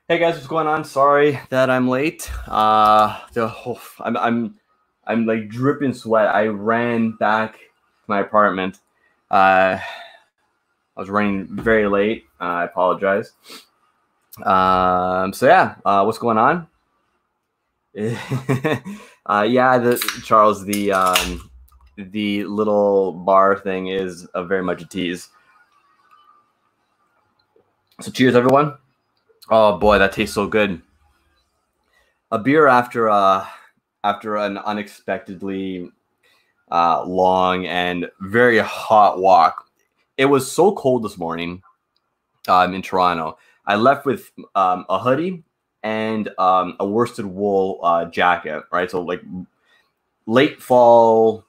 Hey guys, what's going on? Sorry that I'm late. I'm like dripping sweat. I ran back to my apartment. I was running very late. I apologize. What's going on? Yeah, Charles, the little bar thing is very much a tease. So cheers, everyone. Oh boy, that tastes so good. A beer after an unexpectedly long and very hot walk. It was so cold this morning in Toronto. I left with a hoodie and a worsted wool jacket, right? So like late fall,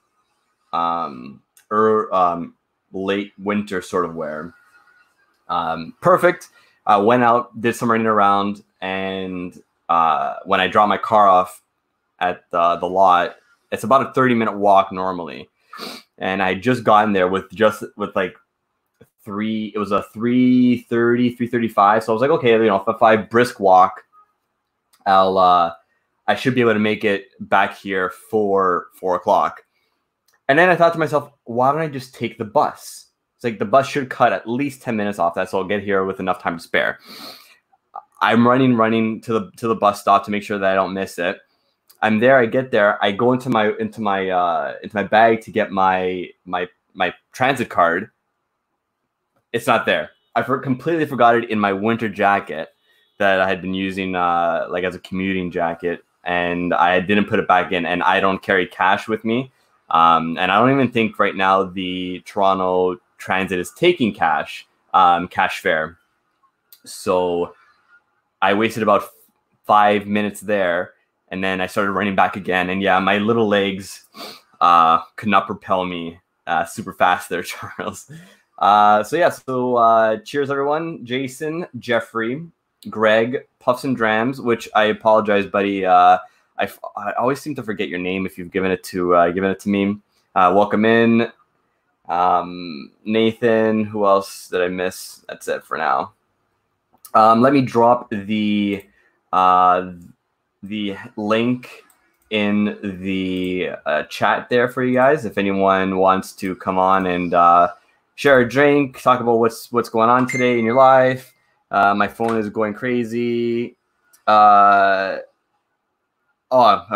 late winter sort of wear. Perfect. Went out, did some running around, and when I dropped my car off at the lot, it's about a 30-minute walk normally, and I just gotten there with like three. It was a 3:30, 3:35. So I was like, okay, if I brisk walk, I should be able to make it back here for 4 o'clock. And then I thought to myself, why don't I just take the bus? It's like the bus should cut at least 10 minutes off that, so I'll get here with enough time to spare. I'm running to the bus stop to make sure that I don't miss it. I'm there. I get there. I go into my bag to get my transit card. It's not there. I completely forgot it in my winter jacket that I had been using like as a commuting jacket, and I didn't put it back in. And I don't carry cash with me, and I don't even think right now the Toronto Transit is taking cash fare. So I wasted about 5 minutes there. And then I started running back again. And yeah, my little legs could not propel me super fast there, Charles. Cheers, everyone. Jason, Jeffrey, Greg, Puffs and Drams, which I apologize, buddy. I always seem to forget your name if you've given it to me. Welcome in. Nathan, who else did I miss? That's it for now. Let me drop the link in the chat there for you guys if anyone wants to come on and share a drink, talk about what's going on today in your life. My phone is going crazy. I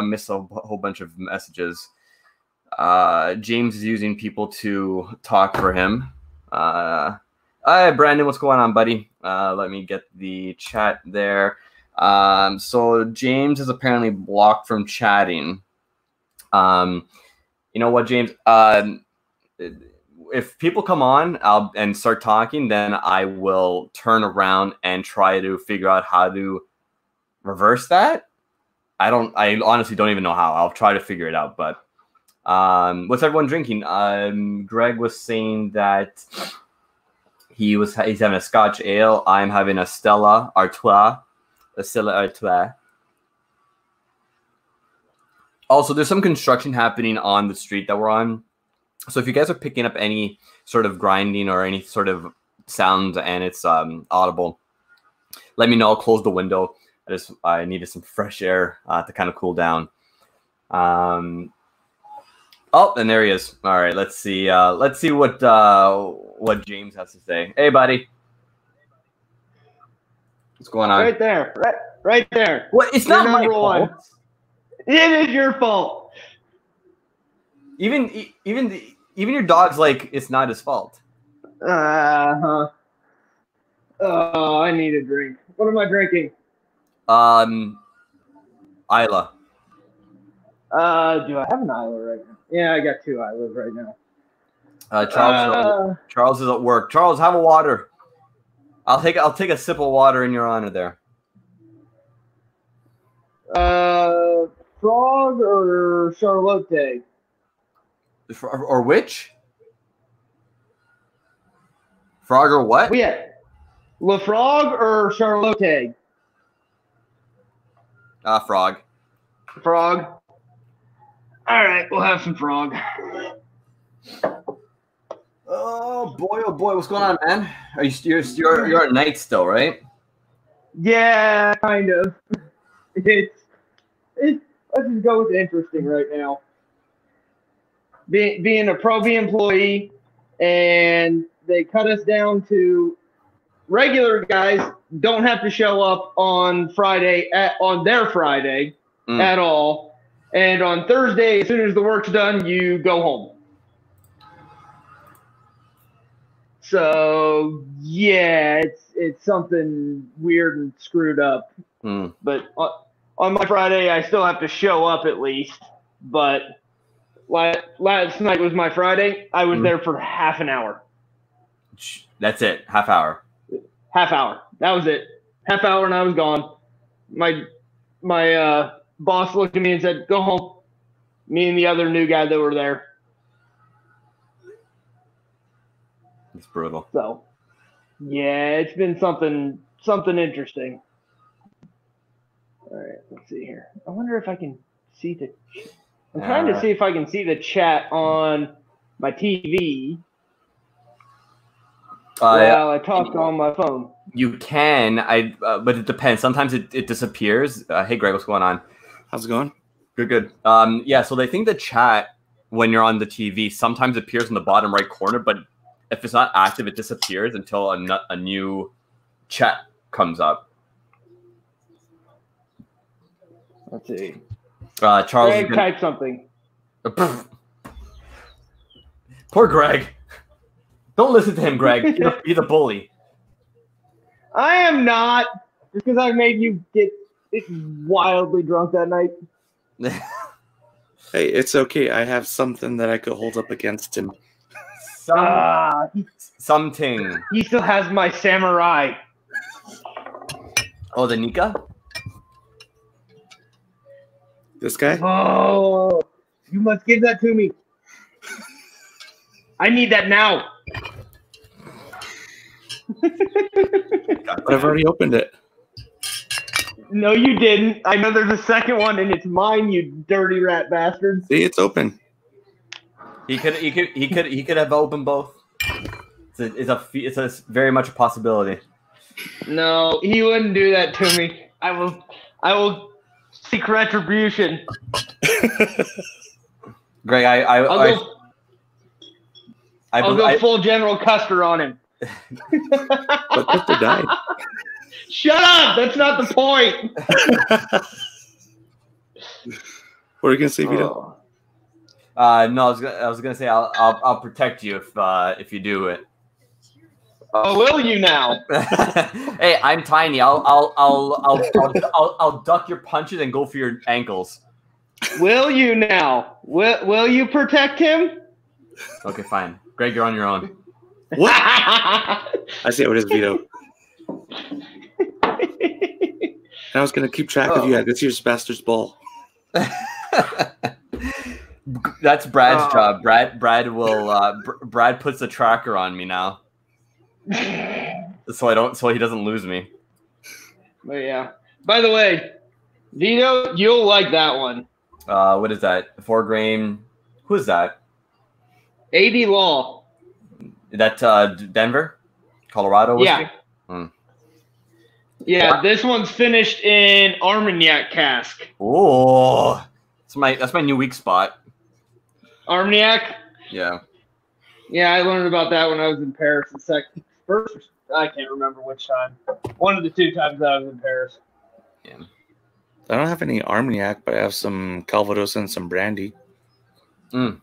missed a whole bunch of messages. James is using people to talk for him. Hi, Brandon, what's going on, buddy? Let me get the chat there. So James is apparently blocked from chatting. You know what, James? If people come on and start talking, then I will turn around and try to figure out how to reverse that. I honestly don't even know how. I'll try to figure it out. But what's everyone drinking? Greg was saying that he's having a Scotch ale. I'm having a Stella Artois. Also, there's some construction happening on the street that we're on. So if you guys are picking up any sort of grinding or any sort of sound and it's audible, let me know. I'll close the window. I needed some fresh air to kind of cool down. Oh, and there he is. All right, let's see. Let's see what James has to say. Hey, buddy. What's going on? Right there. Right there. Well, it's not my fault. It is your fault. Even your dog's like, it's not his fault. Oh, I need a drink. What am I drinking? Isla. Do I have an Isla right now? Yeah, I got 2 Islas right now. Charles is at work. Charles, have a water. I'll take a sip of water in your honor there. Frog or Charlotte? Or which? Frog or what? Yeah. LaFrog or Charlotte? Frog. Frog. All right, we'll have some frog. Oh boy, what's going on, man? You're at night still, right? Yeah, kind of. It's let's just go with interesting right now. Being a Pro B employee, and they cut us down to regular guys don't have to show up on Friday on their Friday at all, and on Thursday, as soon as the work's done, you go home. So yeah, it's something weird and screwed up. But on my Friday, I still have to show up at least. But last night was my Friday. I was there for half an hour. That's it. Half hour. Half hour. That was it. Half hour and I was gone. My boss looked at me and said, "Go home." Me and the other new guy that were there. It's brutal. So, yeah, it's been something interesting. All right, let's see here. I wonder if I can see the. I'm trying to see if I can see the chat on my TV while I talk on my phone. You can, but it depends. Sometimes it disappears. Hey, Greg, what's going on? How's it going? Good. Yeah, so they think the chat, when you're on the TV, sometimes appears in the bottom right corner, but if it's not active, it disappears until a new chat comes up. Let's see. Charles, Greg, type something. Poor Greg. Don't listen to him, Greg. He's a bully. I am not, because I made you get wildly drunk that night. Hey, it's okay. I have something that I could hold up against him. Something. He still has my samurai. Oh, the Nika? This guy? Oh, you must give that to me. I need that now. But I've already opened it. No, you didn't. I know there's a second one, and it's mine, you dirty rat bastard. See, it's open. He could have opened both. It's a very much a possibility. No, he wouldn't do that to me. I will seek retribution. Greg, I'll go full General Custer on him. But Custer died. Shut up! That's not the point. What are you gonna say, Vito? No, I was gonna say I'll protect you if you do it. Oh, will you now? Hey, I'm tiny. I'll duck your punches and go for your ankles. Will you now? Will you protect him? Okay, fine. Greg, you're on your own. What? I see what it is, Vito. And I was gonna keep track of you at this year's Bastard's Ball. That's Brad's job. Brad will. Brad puts the tracker on me now, so he doesn't lose me. But yeah. By the way, Vito, you'll like that one. What is that? 4 grain. Who is that? AD Law. That Denver, Colorado. Yeah. Yeah, this one's finished in Armagnac cask. Oh, that's my new weak spot. Armagnac? Yeah. Yeah, I learned about that when I was in Paris. First, I can't remember which time. One of the 2 times that I was in Paris. Yeah. I don't have any Armagnac, but I have some Calvados and some brandy. But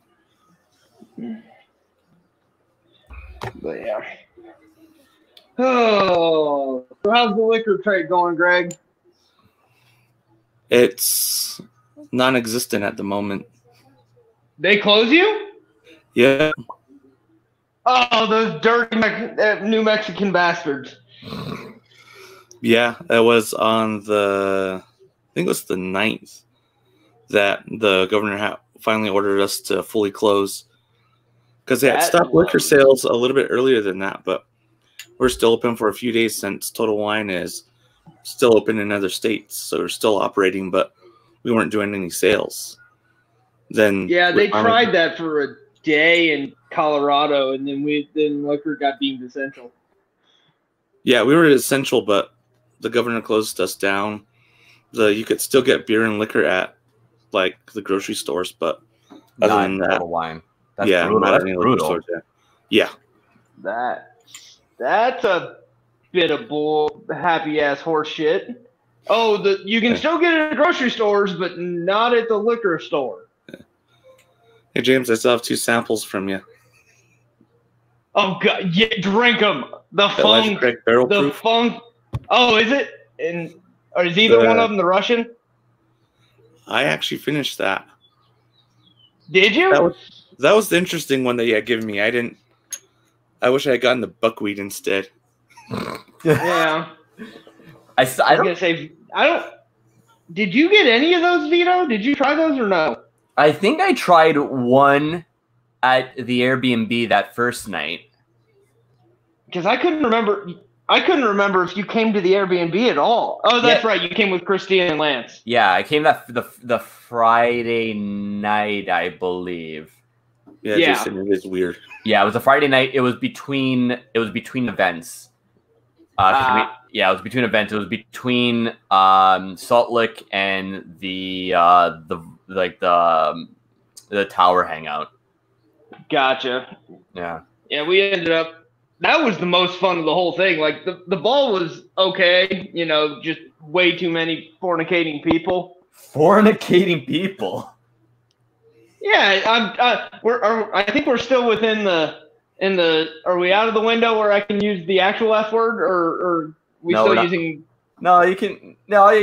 yeah. Oh, so how's the liquor trade going, Greg? It's non-existent at the moment. They close you? Yeah. Oh, those dirty New Mexican bastards. Yeah, that was on I think it was the 9th that the governor finally ordered us to fully close. Because they had stopped liquor sales a little bit earlier than that, but we're still open for a few days since Total Wine is still open in other states. So we're still operating, but we weren't doing any sales. Then they tried that for a day in Colorado, and then liquor got deemed essential. Yeah, we were essential, but the governor closed us down. You could still get beer and liquor at like the grocery stores, but other than that, Total Wine. That's yeah, brutal. not That's any liquor brutal. stores, yeah. That's a bit of bull happy ass horse shit. Oh, you can still get it at grocery stores, but not at the liquor store. Hey James, I still have 2 samples from you. Oh god, yeah, drink them. The Elijah funk. Craig barrel The proof. funk. Oh, is it? Or is either one of them the Russian? I actually finished that. Did you? That was the interesting one that you had given me. I wish I had gotten the buckwheat instead. Yeah. I I was don't. gonna say I don't. Did you get any of those, Vito? Did you try those or no? I think I tried one at the Airbnb that first night. Because I couldn't remember. I couldn't remember if you came to the Airbnb at all. Oh, that's right. You came with Christina and Lance. Yeah, I came the Friday night, I believe. Yeah, Yeah. Jason, it is weird. Yeah, it was a Friday night. It was between events. It was between events. It was between Salt Lick and the tower hangout. Gotcha. Yeah. Yeah, we ended up. That was the most fun of the whole thing. Like the ball was okay, just way too many fornicating people. Fornicating people. Yeah, I think we're still within Are we out of the window where I can use the actual F word, or we No, still we're not. using? No, you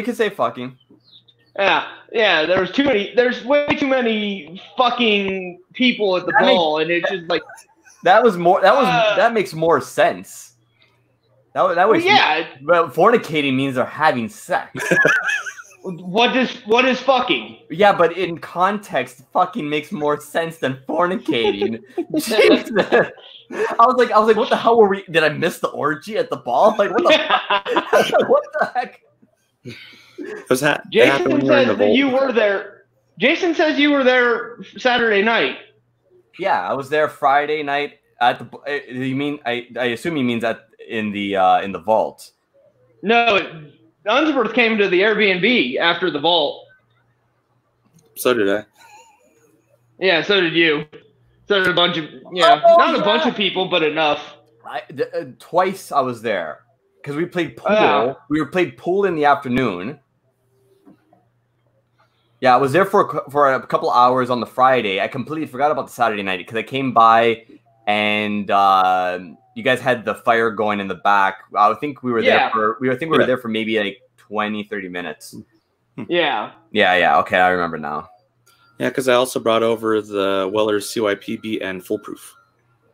can say fucking. Yeah. There's way too many fucking people at the ball, and it's just like. That makes more sense. That was Yeah. But fornicating means they're having sex. What is fucking? Yeah, but in context, fucking makes more sense than fornicating. Jesus. I was like, what the hell were we? Did I miss the orgy at the ball? Like, what the what the heck? Was that Jason says that you were there. Jason says you were there Saturday night. Yeah, I was there Friday night at the. You mean I assume he means in the vault. No, Unsworth came to the Airbnb after the vault. So did I. Yeah, so did you. So did a bunch of not a bunch of people, but enough. Twice I was there because we played pool. We played pool in the afternoon. Yeah, I was there for a couple hours on the Friday. I completely forgot about the Saturday night because I came by and you guys had the fire going in the back. I think we were there for maybe like 20, 30 minutes. Yeah. Yeah. Okay, I remember now. Yeah, because I also brought over the Weller CYPB and Foolproof.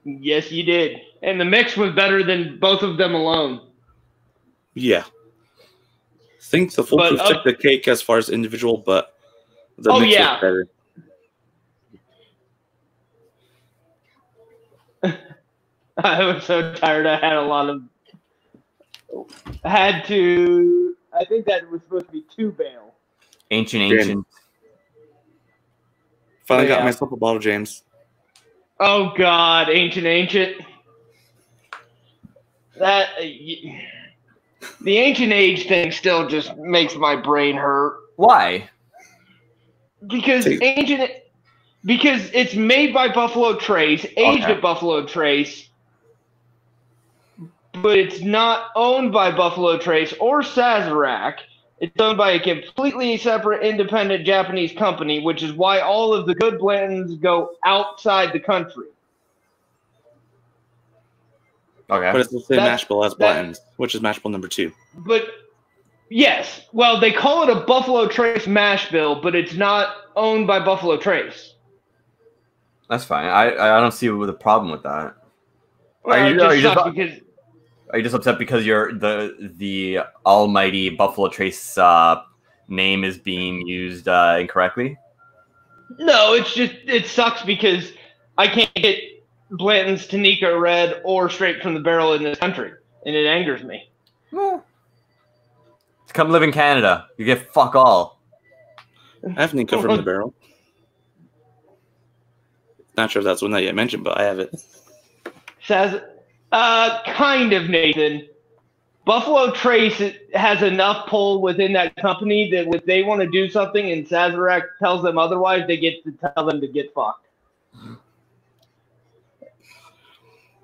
Yes, you did. And the mix was better than both of them alone. Yeah. I think the Foolproof took the cake as far as individual, but the mix was better. I was so tired. I think that was supposed to be 2 bail. Ancient. Finally got myself a bottle, James. Oh God, ancient. That the ancient age thing still just makes my brain hurt. Why? Because it's made by Buffalo Trace, aged at Buffalo Trace, but it's not owned by Buffalo Trace or Sazerac. It's owned by a completely separate independent Japanese company, which is why all of the good Blantons go outside the country. Okay. But it's the same mash bill as Blanton's, which is mash bill number 2. But yes, well, they call it a Buffalo Trace mash bill, but it's not owned by Buffalo Trace. That's fine. I don't see the problem with that. Well, Are you just upset because the almighty Buffalo Trace name is being used incorrectly? No, it sucks because I can't get Blanton's Tanika Red or Straight from the Barrel in this country, and it angers me. Well, come live in Canada. You get fuck all. I have Nika from the Barrel. Not sure if that's one that you mentioned, but I have it. Says, kind of, Nathan. Buffalo Trace has enough pull within that company that if they want to do something and Sazerac tells them otherwise, they get to tell them to get fucked.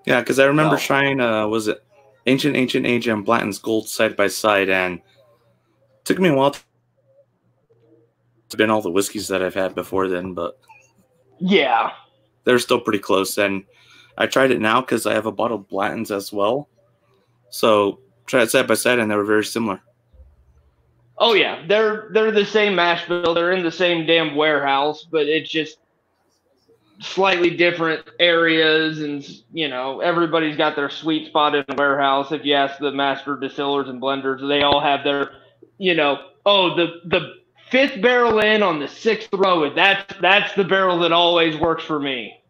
Yeah, because I remember trying, was it Ancient Age and Blanton's Gold side by side, and it took me a while to been all the whiskeys that I've had before then, but yeah, they're still pretty close. And I tried it now because I have a bottle of Blanton's as well. So tried it side by side, and they were very similar. Oh yeah, they're the same mash bill. They're in the same damn warehouse, but it's just slightly different areas, and everybody's got their sweet spot in the warehouse. If you ask the master distillers and blenders, they all have their, the fifth barrel in on the sixth row. That's the barrel that always works for me.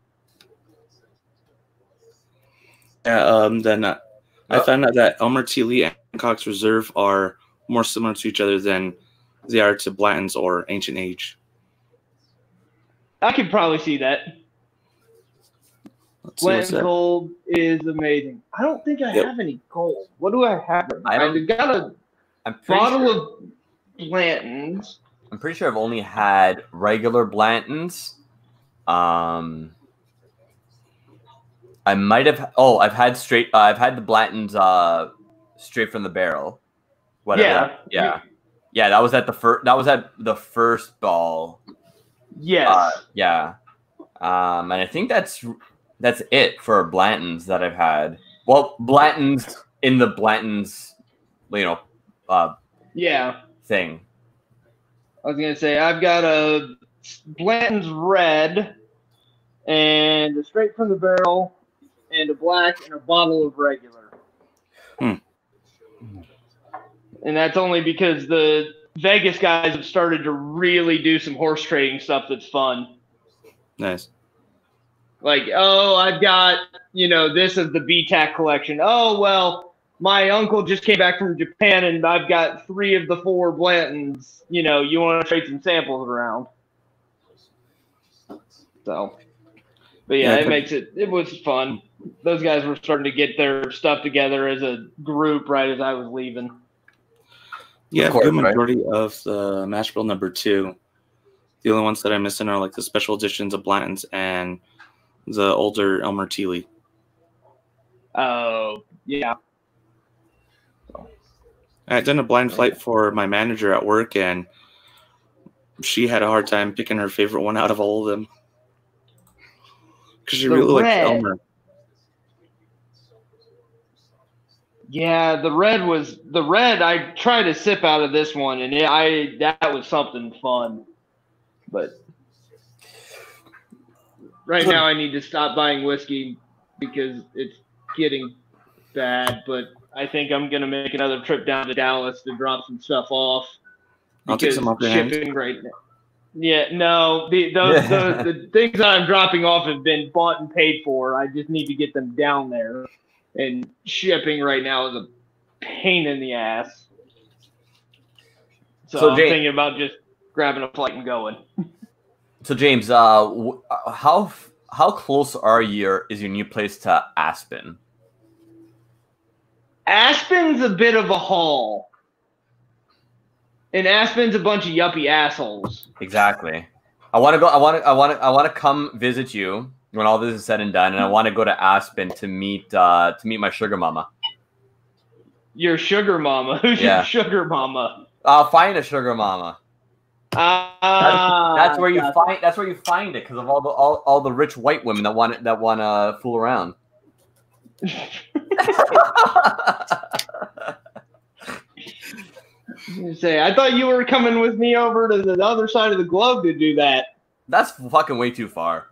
Yeah. I found out that Elmer T. Lee and Cox Reserve are more similar to each other than they are to Blanton's or Ancient Age. I could probably see that. Blanton Gold is amazing. I don't think I have any gold. What do I have? I've got a bottle of Blanton's. I'm pretty sure I've only had regular Blanton's. I might have. Oh, I've had the Blanton's straight from the barrel. Whatever. Yeah. That was at the first. That was at the first ball. Yes. Yeah. And I think that's it for Blanton's that I've had. Well, Blanton's in the Blanton's, thing. I was gonna say I've got a Blanton's red and a straight from the barrel and a black and a bottle of regular. And that's only because the Vegas guys have started to really do some horse trading stuff that's fun. Nice. Like, I've got, this of the BTAC collection. Oh, well, my uncle just came back from Japan and I've got 3 of the 4 Blantons. You want to trade some samples around. So, but yeah, it was fun. Those guys were starting to get their stuff together as a group right as I was leaving. Yeah, the majority of the mash bill number 2. The only ones that I'm missing are like the special editions of Blanton's and the older Elmer T. Lee. Oh, yeah. I had done a blind flight for my manager at work, and she had a hard time picking her favorite one out of all of them. Because she really liked Elmer. Yeah, the red. I tried to sip out of this one, and that was something fun. But right now, I need to stop buying whiskey because it's getting bad. But I think I'm gonna make another trip down to Dallas to drop some stuff off. I'll take some off your hands. Shipping right now. Yeah, no, the things that I'm dropping off have been bought and paid for. I just need to get them down there. And shipping right now is a pain in the ass. So I'm thinking about just grabbing a flight and going. So James, how close is your new place to Aspen? Aspen's a bit of a haul. And Aspen's a bunch of yuppie assholes. Exactly. I want to come visit you when all this is said and done, and I want to go to Aspen to meet my sugar mama. Your sugar mama? Who's your sugar mama? I'll find a sugar mama. That's where you find it because of all the rich white women that want to fool around. I thought you were coming with me over to the other side of the globe to do that. That's fucking way too far.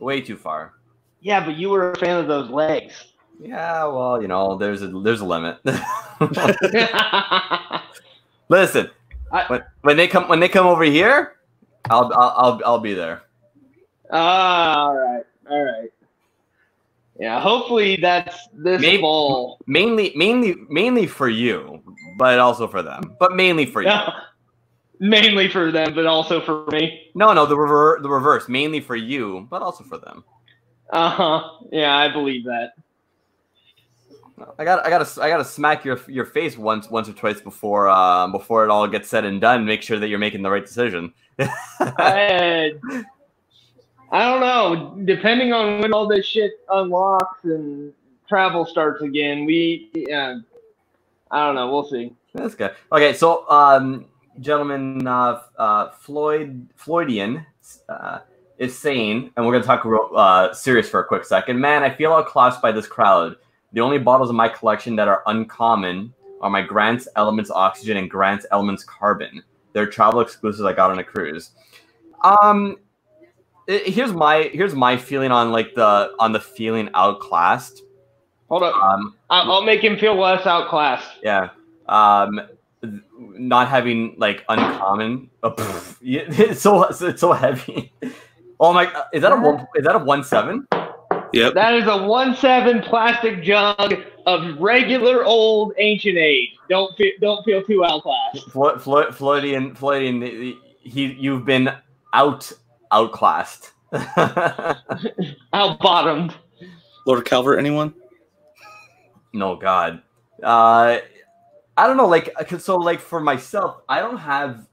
Way too far. Yeah, but you were a fan of those legs. Yeah, well, there's a limit. Listen, when they come over here, I'll be there. All right. Yeah, hopefully that's this fall. Mainly for you, but also for them. But mainly for you. Mainly for them, but also for me. No, the reverse. Mainly for you, but also for them. Yeah, I believe that. I gotta smack your face once or twice before it all gets said and done. Make sure that you're making the right decision. I don't know. Depending on when all this shit unlocks and travel starts again, I don't know. We'll see. That's good. Okay, so gentlemen, Floydian is saying, and we're gonna talk serious for a quick second. Man, I feel outclassed by this crowd. The only bottles in my collection that are uncommon are my Grant's Elements Oxygen and Grant's Elements Carbon. They're travel exclusives I got on a cruise. Here's my feeling on the feeling outclassed. Hold up. I'll make him feel less outclassed. Yeah. Not having like uncommon. It's so heavy. Oh my! Is that a 1.7? Yep. That is a 1.7 plastic jug of regular old ancient age. Don't feel too outclassed. Floydian, you've been outclassed. Out-bottomed. Lord Calvert, anyone? No, God. I don't know. So for myself, I don't have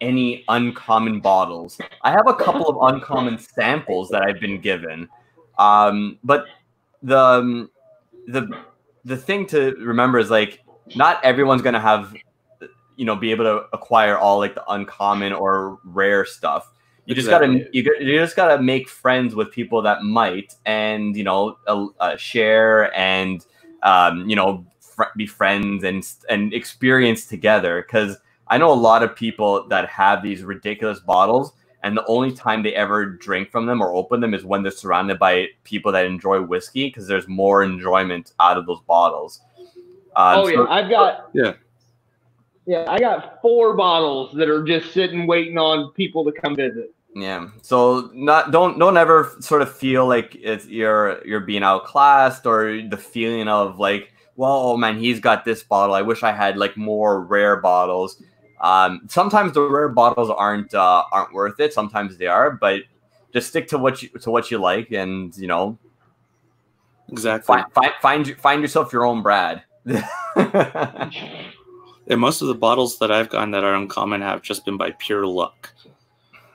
any uncommon bottles. I have a couple of uncommon samples that I've been given. But the thing to remember is not everyone's gonna have, be able to acquire all the uncommon or rare stuff. You just gotta make friends with people that might, and share and be friends and experience together. Because I know a lot of people that have these ridiculous bottles, and the only time they ever drink from them or open them is when they're surrounded by people that enjoy whiskey, because there's more enjoyment out of those bottles. I got 4 bottles that are just sitting waiting on people to come visit. Yeah. So don't ever sort of feel like you're being outclassed, or the feeling of well, oh man, he's got this bottle. I wish I had more rare bottles. Sometimes the rare bottles aren't worth it. Sometimes they are, but just stick to what you like, and exactly find yourself your own Brad. And most of the bottles that I've gotten that are uncommon have just been by pure luck.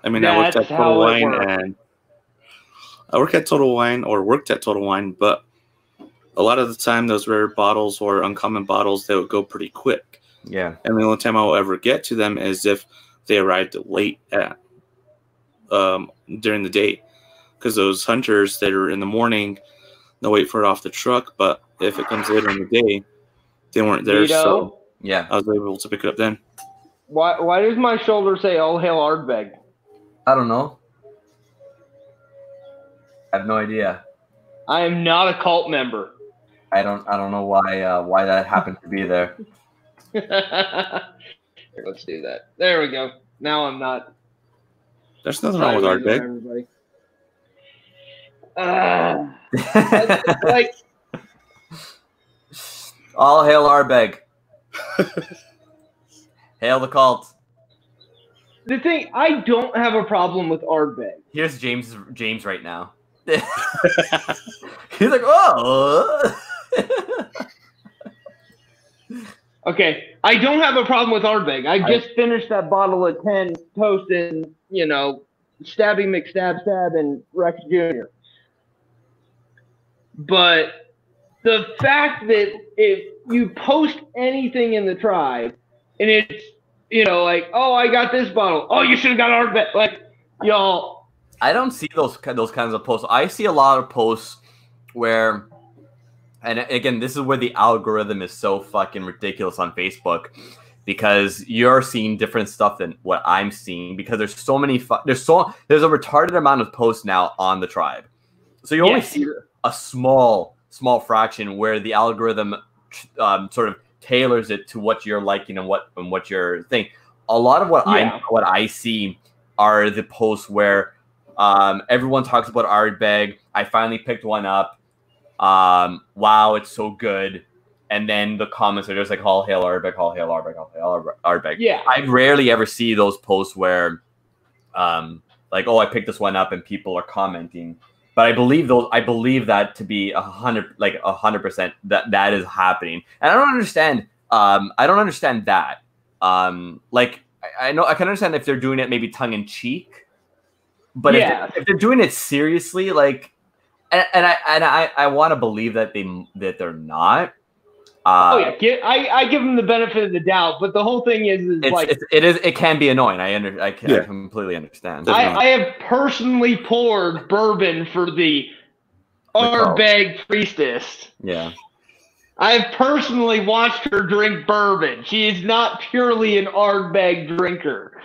I mean, I worked at Total Wine, but a lot of the time those rare bottles or uncommon bottles, they would go pretty quick. Yeah. And the only time I will ever get to them is if they arrived late during the day. Because those hunters that are in the morning, they'll wait for it off the truck. But if it comes later in the day, they weren't there. So yeah, I was able to pick it up then. Why does my shoulder say "All Hail Ardbeg"? I don't know. I have no idea. I am not a cult member. I don't know why that happened to be there. Here, let's do that. There we go. Now I'm not. There's nothing wrong with Ardbeg. All hail Ardbeg. Hail the cult. The thing, I don't have a problem with Ardbeg. Here's James right now. He's like, oh. Okay, I don't have a problem with Ardbeg. I just finished that bottle of 10 toasting, Stabby McStab and Rex Jr. But the fact that if you post anything in the tribe and it's, oh, I got this bottle. Oh, you should have got Ardbeg. Y'all. I don't see those kinds of posts. I see a lot of posts where, and again, this is where the algorithm is so fucking ridiculous on Facebook, because you're seeing different stuff than what I'm seeing, because there's so many there's a retarded amount of posts now on the tribe. So you only see a small fraction where the algorithm sort of tailors it to what you're liking and what you're thinking. A lot of what I see are the posts where everyone talks about Ardbeg. I finally picked one up. Wow, it's so good. And then the comments are just like, all hail Ardbeg, all hail Ardbeg, all hail Ardbeg. Yeah. I rarely ever see those posts where, oh, I picked this one up and people are commenting. But I believe that to be 100% that is happening, and I don't understand. I don't understand that. Like I know I can understand if they're doing it maybe tongue in cheek, but if they're doing it seriously, like, and I want to believe that they're not. I give them the benefit of the doubt, but the whole thing is it can be annoying. I completely understand. I have personally poured bourbon for the Ardbeg priestess. Yeah. I have personally watched her drink bourbon. She is not purely an Ardbeg drinker.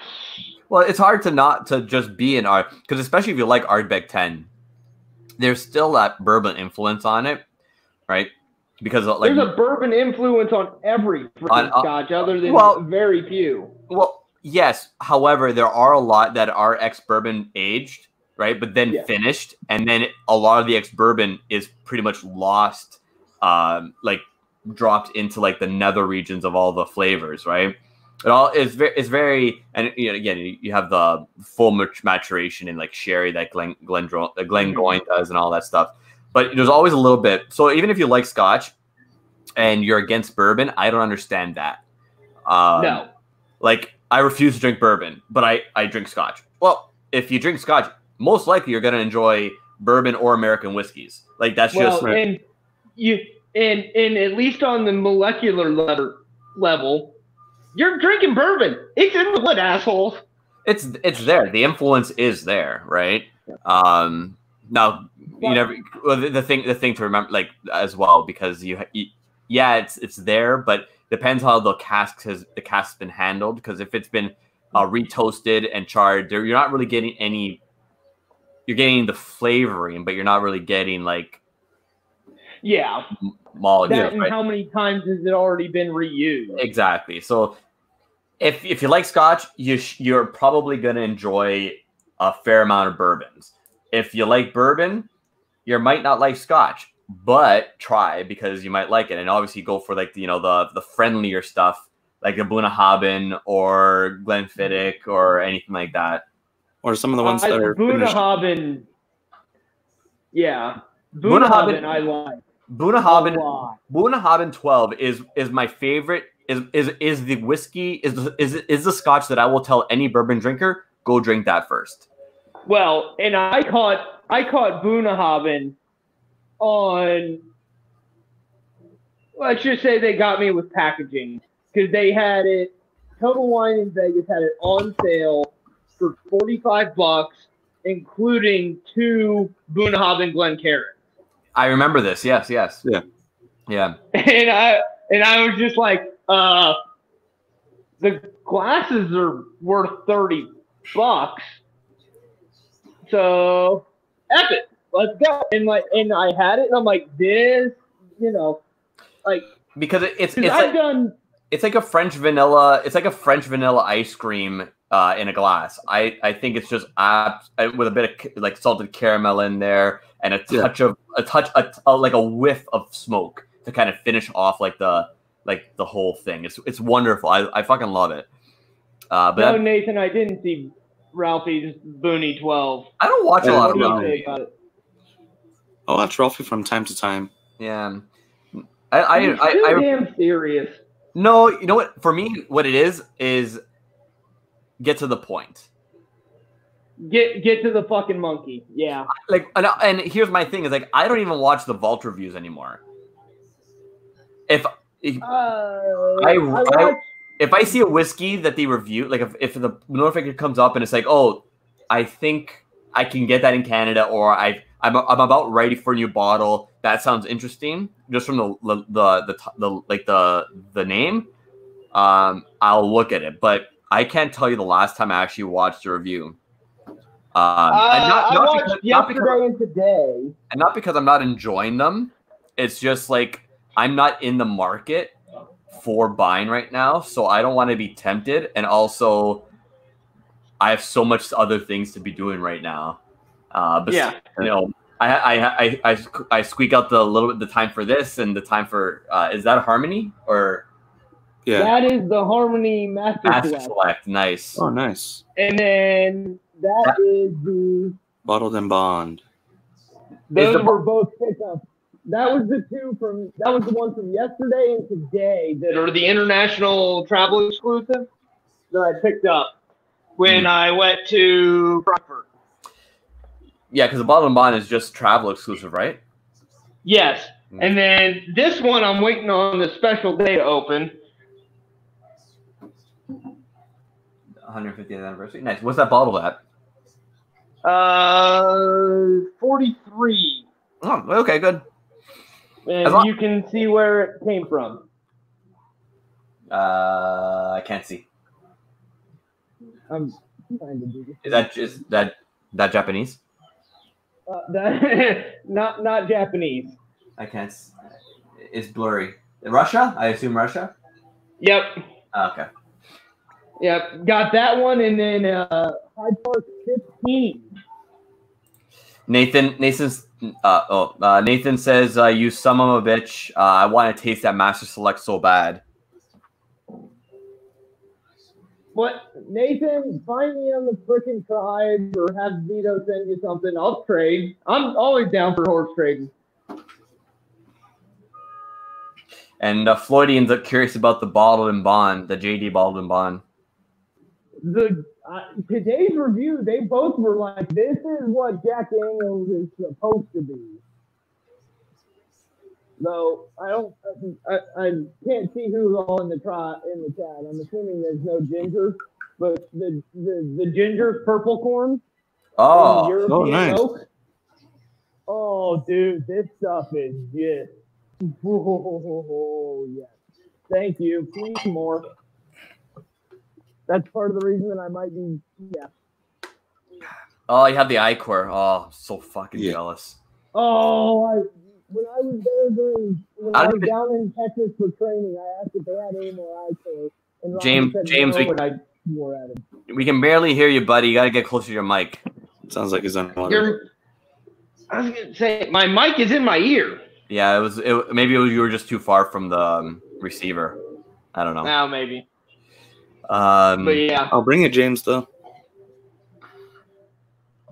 Well, it's hard to just be an Ard, because especially if you like Ardbeg 10, there's still that bourbon influence on it, right? Because like there's a bourbon influence on every freaking Scotch, other than very few. Well, yes. However, there are a lot that are ex-bourbon aged, right? But then finished, and then a lot of the ex-bourbon is pretty much lost, like dropped into like the nether regions of all the flavors, right? It all is very, and again, you have the full maturation in like sherry that Glengoyne does and all that stuff. But there's always a little bit. So even if you like Scotch and you're against bourbon, I don't understand that. No. Like, I refuse to drink bourbon, but I drink Scotch. Well, if you drink Scotch, most likely you're going to enjoy bourbon or American whiskeys. Like, that's just... And at least on the molecular level, you're drinking bourbon. It's in the blood, assholes. It's there. The influence is there, right? Now... the thing to remember, like, as well, because it's there, but depends how the cask's been handled. Because if it's been retoasted and charred, you're not really getting any. You're getting the flavoring, but you're not really getting like. Yeah. Molecules. And how many times has it already been reused? Exactly. So, if you like Scotch, you're probably gonna enjoy a fair amount of bourbons. If you like bourbon, you might not like Scotch, but try, because you might like it. And obviously go for like the friendlier stuff, like the Bunnahabhain or Glenfiddich or anything like that. Or some of the ones that are Bunnahabhain. Yeah. Bunnahabhain I like. Bunnahabhain 12 is my favorite. Is the whiskey is the Scotch that I will tell any bourbon drinker, go drink that first. Well, and I caught Bunnahabhain on, let's just say they got me with packaging, because they had it, Total Wine in Vegas had it on sale for $45, including 2 Bunnahabhain Glencairns. I remember this. Yes. Yeah. And I was just like, the glasses are worth $30. So, F it, let's go. And I had it, and I'm like, this, like, because it's like a French vanilla. It's like a French vanilla ice cream in a glass. I think it's just with a bit of like salted caramel in there and a touch of like a whiff of smoke to kind of finish off like the whole thing. It's wonderful. I fucking love it. But Nathan, I didn't see Ralphie's Boonie 12. I don't watch a lot of Ralphie. I watch Ralphie from time to time. Yeah. I'm damn serious. No, you know what? For me, what it is get to the point. Get to the fucking monkey. Yeah. Like, and here's my thing: is like I don't even watch the Vault reviews anymore. If I see a whiskey that they review, like if the notification comes up and it's like, oh, I think I can get that in Canada, or I'm about ready for a new bottle. That sounds interesting, just from the name. I'll look at it, but I can't tell you the last time I actually watched a review. I watched yesterday and today, and not because I'm not enjoying them. It's just like I'm not in the market for buying right now, so I don't want to be tempted, and also I have so much other things to be doing right now. I squeak out the time for this and the time for is that a Harmony or that is the Harmony Master Select. Nice. Oh, nice. And then that is the Bottled and Bond. Those were both pickups. That was the one from yesterday and today that are the international travel exclusive that I picked up when I went to Frankfurt. Yeah, because the Bottle and Bond is just travel exclusive, right? Yes. And then this one I'm waiting on the special day to open. 150th anniversary. Nice. What's that bottle at? 43. Oh, okay, good. And you can see where it came from. I can't see. I'm trying to do this. Is that Japanese? Not Japanese. I can't. It's blurry. Russia? I assume Russia. Yep. Okay. Yep. Got that one, and then Hyde Park 15. Nathan says, "You son of a bitch. I want to taste that Master Select so bad." What, Nathan? Find me on the frickin' Tribe or have Vito send you something. I'll trade. I'm always down for horse trading. And Floydian's curious about the Bottled and Bond, the JD Bottled and Bond. Today's review, they both were like, "This is what Jack Daniels is supposed to be." Though I can't see who's all in the chat. I'm assuming there's no ginger, but the ginger's purple corn. Oh, nice. Oak. Oh, dude, this stuff is just. Oh, yes. Thank you. Please more. That's part of the reason that I might be. Yeah. Oh, you have the Icor. Oh, I'm so fucking jealous. Oh, when I was there when I was down in Texas for training, I asked if they had any more Icor. And James, I swore at him. We can barely hear you, buddy. You got to get closer to your mic. Sounds like he's underwater. I was gonna say my mic is in my ear. Yeah, maybe you were just too far from the receiver. I don't know. Now maybe. But yeah, I'll bring it, James. Though.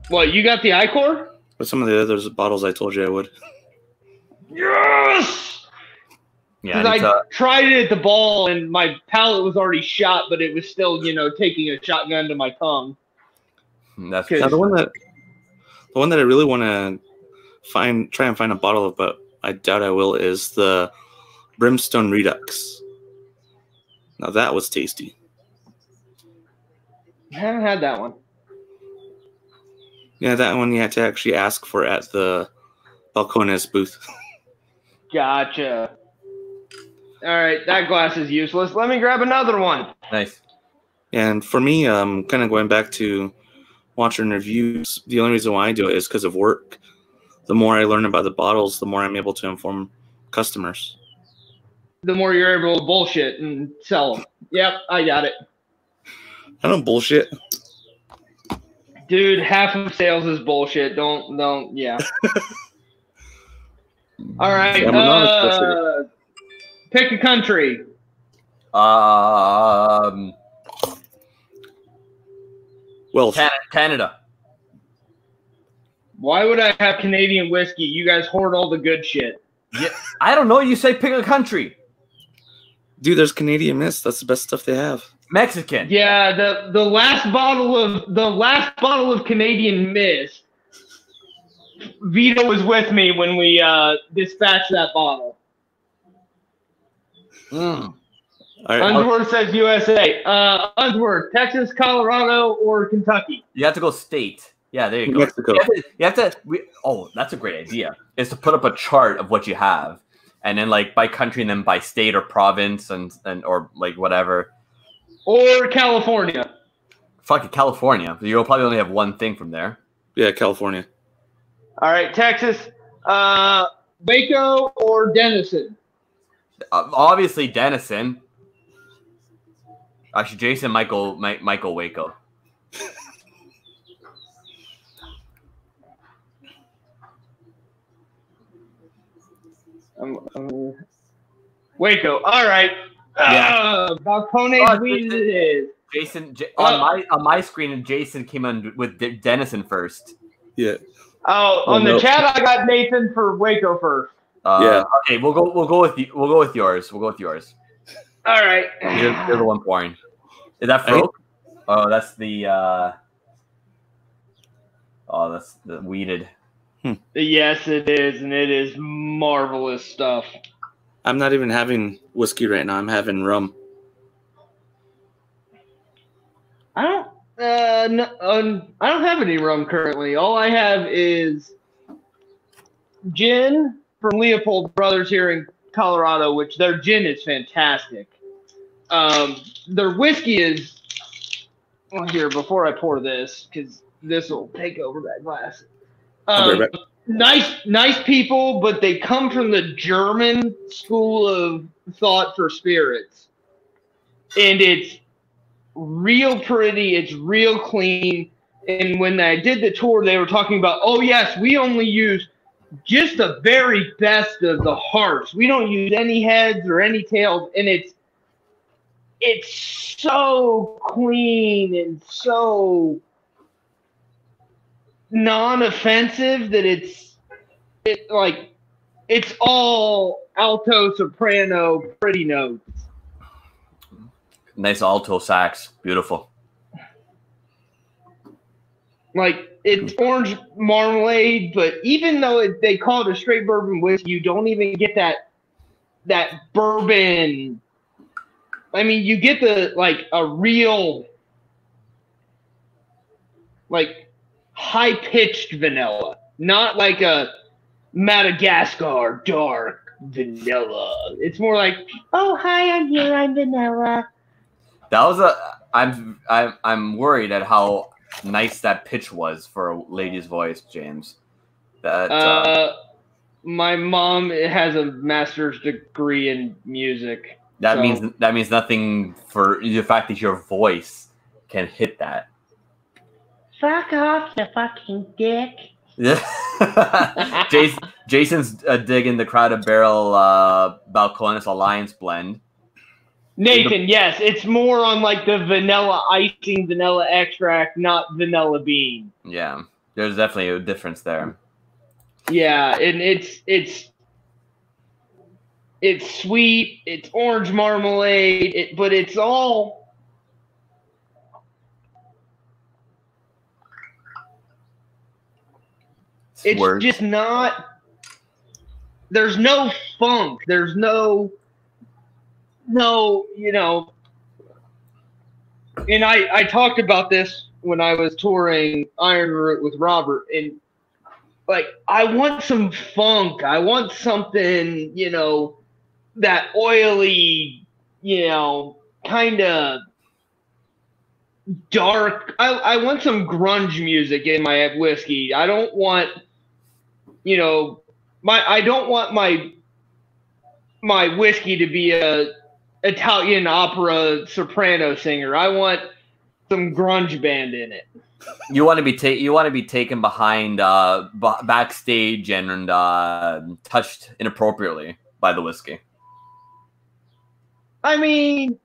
What, you got the Icor? But some of the other bottles I told you I would. Yes. Yeah, I tried it at the ball and my palate was already shot, but it was still, taking a shotgun to my tongue. That's now, the one that I really want to try and find a bottle of, but I doubt I will, is the Brimstone Redux. Now that was tasty. I haven't had that one. Yeah, that one you had to actually ask for at the Balcones booth. Gotcha. All right, that glass is useless. Let me grab another one. Nice. And for me, kind of going back to watching reviews, the only reason why I do it is because of work. The more I learn about the bottles, the more I'm able to inform customers. The more you're able to bullshit and sell them. Yep, I got it. I don't bullshit. Dude, half of sales is bullshit. Don't, yeah. All right, pick a country. Well, Canada. Why would I have Canadian whiskey? You guys hoard all the good shit. Yeah, I don't know. You say pick a country. Dude, there's Canadian Mist. That's the best stuff they have. Mexican. Yeah, the last bottle of Canadian Mist. Vito was with me when we dispatched that bottle. Mm. All right, Unsworth says USA. Unsworth, Texas, Colorado, or Kentucky? You have to go state. Yeah, there you go. Mexico. That's a great idea. Is to put up a chart of what you have, and then like by country, and then by state or province, and or like whatever. Or California. Fuck it, California. You'll probably only have one thing from there. Yeah, California. All right, Texas, Waco or Denison? Obviously Denison. Actually, Jason Michael Waco. Waco. All right. Yeah. Balcones weed it is. Jason on my screen, and Jason came on with Denison first. Yeah. Oh, on the chat, I got Nathan for Waco first. Yeah. Okay, we'll go with you. We'll go with yours. We'll go with yours. All right. You're the one pouring. Is that Froke? Oh, that's the. Oh, that's the weeded. Yes, it is, and it is marvelous stuff. I'm not even having whiskey right now. I'm having rum. I don't have any rum currently. All I have is gin from Leopold Brothers here in Colorado, which their gin is fantastic. Their whiskey is here before I pour this because this will take over that glass. Nice people, but they come from the German school of thought for spirits, and it's real pretty. It's real clean. And when I did the tour, they were talking about, oh yes, we only use just the very best of the hearts. We don't use any heads or any tails, and it's so clean and so non-offensive that it's all alto, soprano, pretty notes. Nice alto sax, beautiful. Like, it's orange marmalade, but even though they call it a straight bourbon whiskey, you don't even get that bourbon. I mean, you get a real high-pitched vanilla, not like a Madagascar dark vanilla. It's more like, oh, hi, I'm here, I'm vanilla. That was I'm worried at how nice that pitch was for a lady's voice, James. My mom has a master's degree in music. That means nothing for the fact that your voice can hit that. Fuck off, you fucking dick. Jason's digging the Crowded Barrel Balcones Alliance blend. Nathan, yes, it's more on like the vanilla icing, vanilla extract, not vanilla bean. Yeah, there's definitely a difference there. Yeah, and it's sweet, it's orange marmalade, but it's all. It's Words. just not. There's no funk. There's no, you know. And I talked about this when I was touring Iron Root with Robert, and like I want some funk. I want something, you know, that oily, you know, kind of dark. I want some grunge music in my whiskey. I don't want, you know, I don't want my whiskey to be a Italian opera soprano singer. I want some grunge band in it. You want to be taken behind backstage and touched inappropriately by the whiskey. I mean,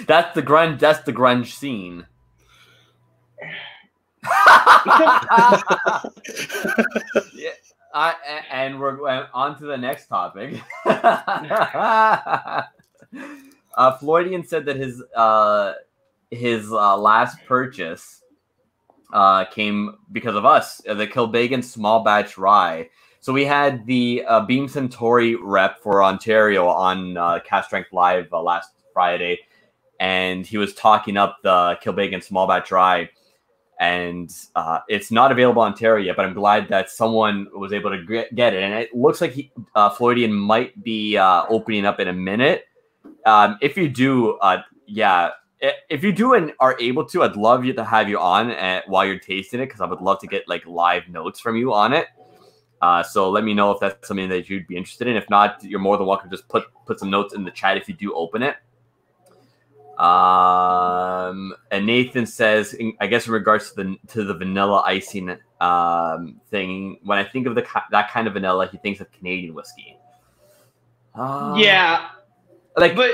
that's the grunge scene. Yeah, and we're on to the next topic. Floydian said that his last purchase came because of us, the Kilbeggan small batch rye. So we had the Beam Centauri rep for Ontario on Cast Strength Live last Friday, and he was talking up the Kilbeggan small batch rye. And it's not available in Ontario yet, but I'm glad that someone was able to get it. And it looks like Floydian might be opening up in a minute. If you do, if you do and are able to, I'd love to have you on while you're tasting it, because I would love to get like live notes from you on it. So let me know if that's something that you'd be interested in. If not, you're more than welcome to just put some notes in the chat if you do open it. And Nathan says, I guess in regards to the vanilla icing thing, when I think of that kind of vanilla, he thinks of Canadian whiskey. Yeah, like, but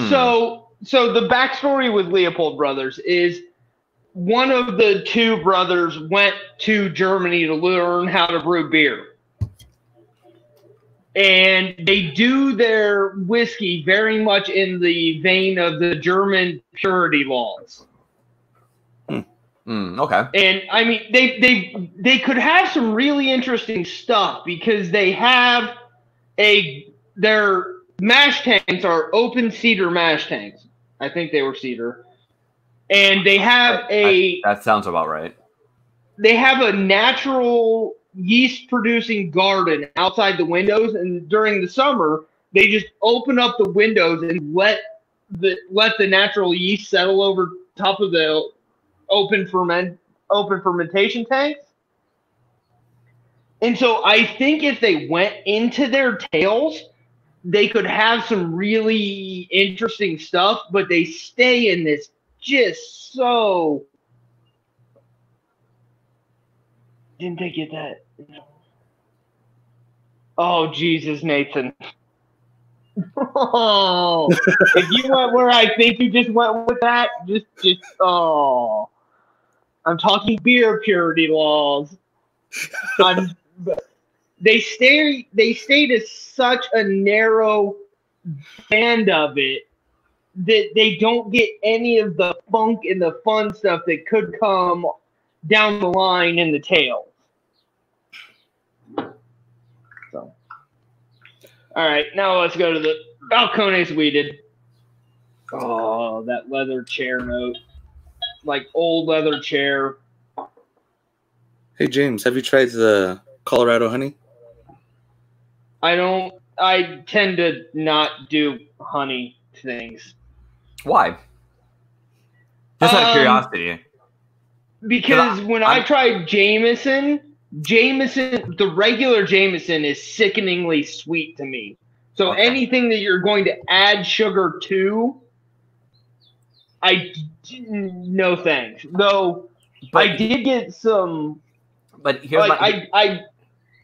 so the backstory with Leopold Brothers is one of the two brothers went to Germany to learn how to brew beer. And they do their whiskey very much in the vein of the German purity laws. Okay. And I mean, they could have some really interesting stuff because they have their mash tanks are open cedar mash tanks. I think they were cedar. And they have that sounds about right. They have a natural yeast producing garden outside the windows, and during the summer they just open up the windows and let the natural yeast settle over top of the open fermentation tanks. And so I think if they went into their tails, they could have some really interesting stuff, but they stay in this just so. Didn't they get that? Oh, Jesus, Nathan. Oh, if you went where I think you just went with that, oh. I'm talking beer purity laws. They stay to such a narrow band of it that they don't get any of the funk and the fun stuff that could come down the line in the tails. So, all right, now let's go to the Balcones Weeded. Oh, that leather chair note. Like old leather chair. Hey, James, have you tried the Colorado honey? I tend to not do honey things. Why? Just out of curiosity. Because when I tried Jameson, the regular Jameson is sickeningly sweet to me. So anything that you're going to add sugar to, no thanks. Though I did get some. But here's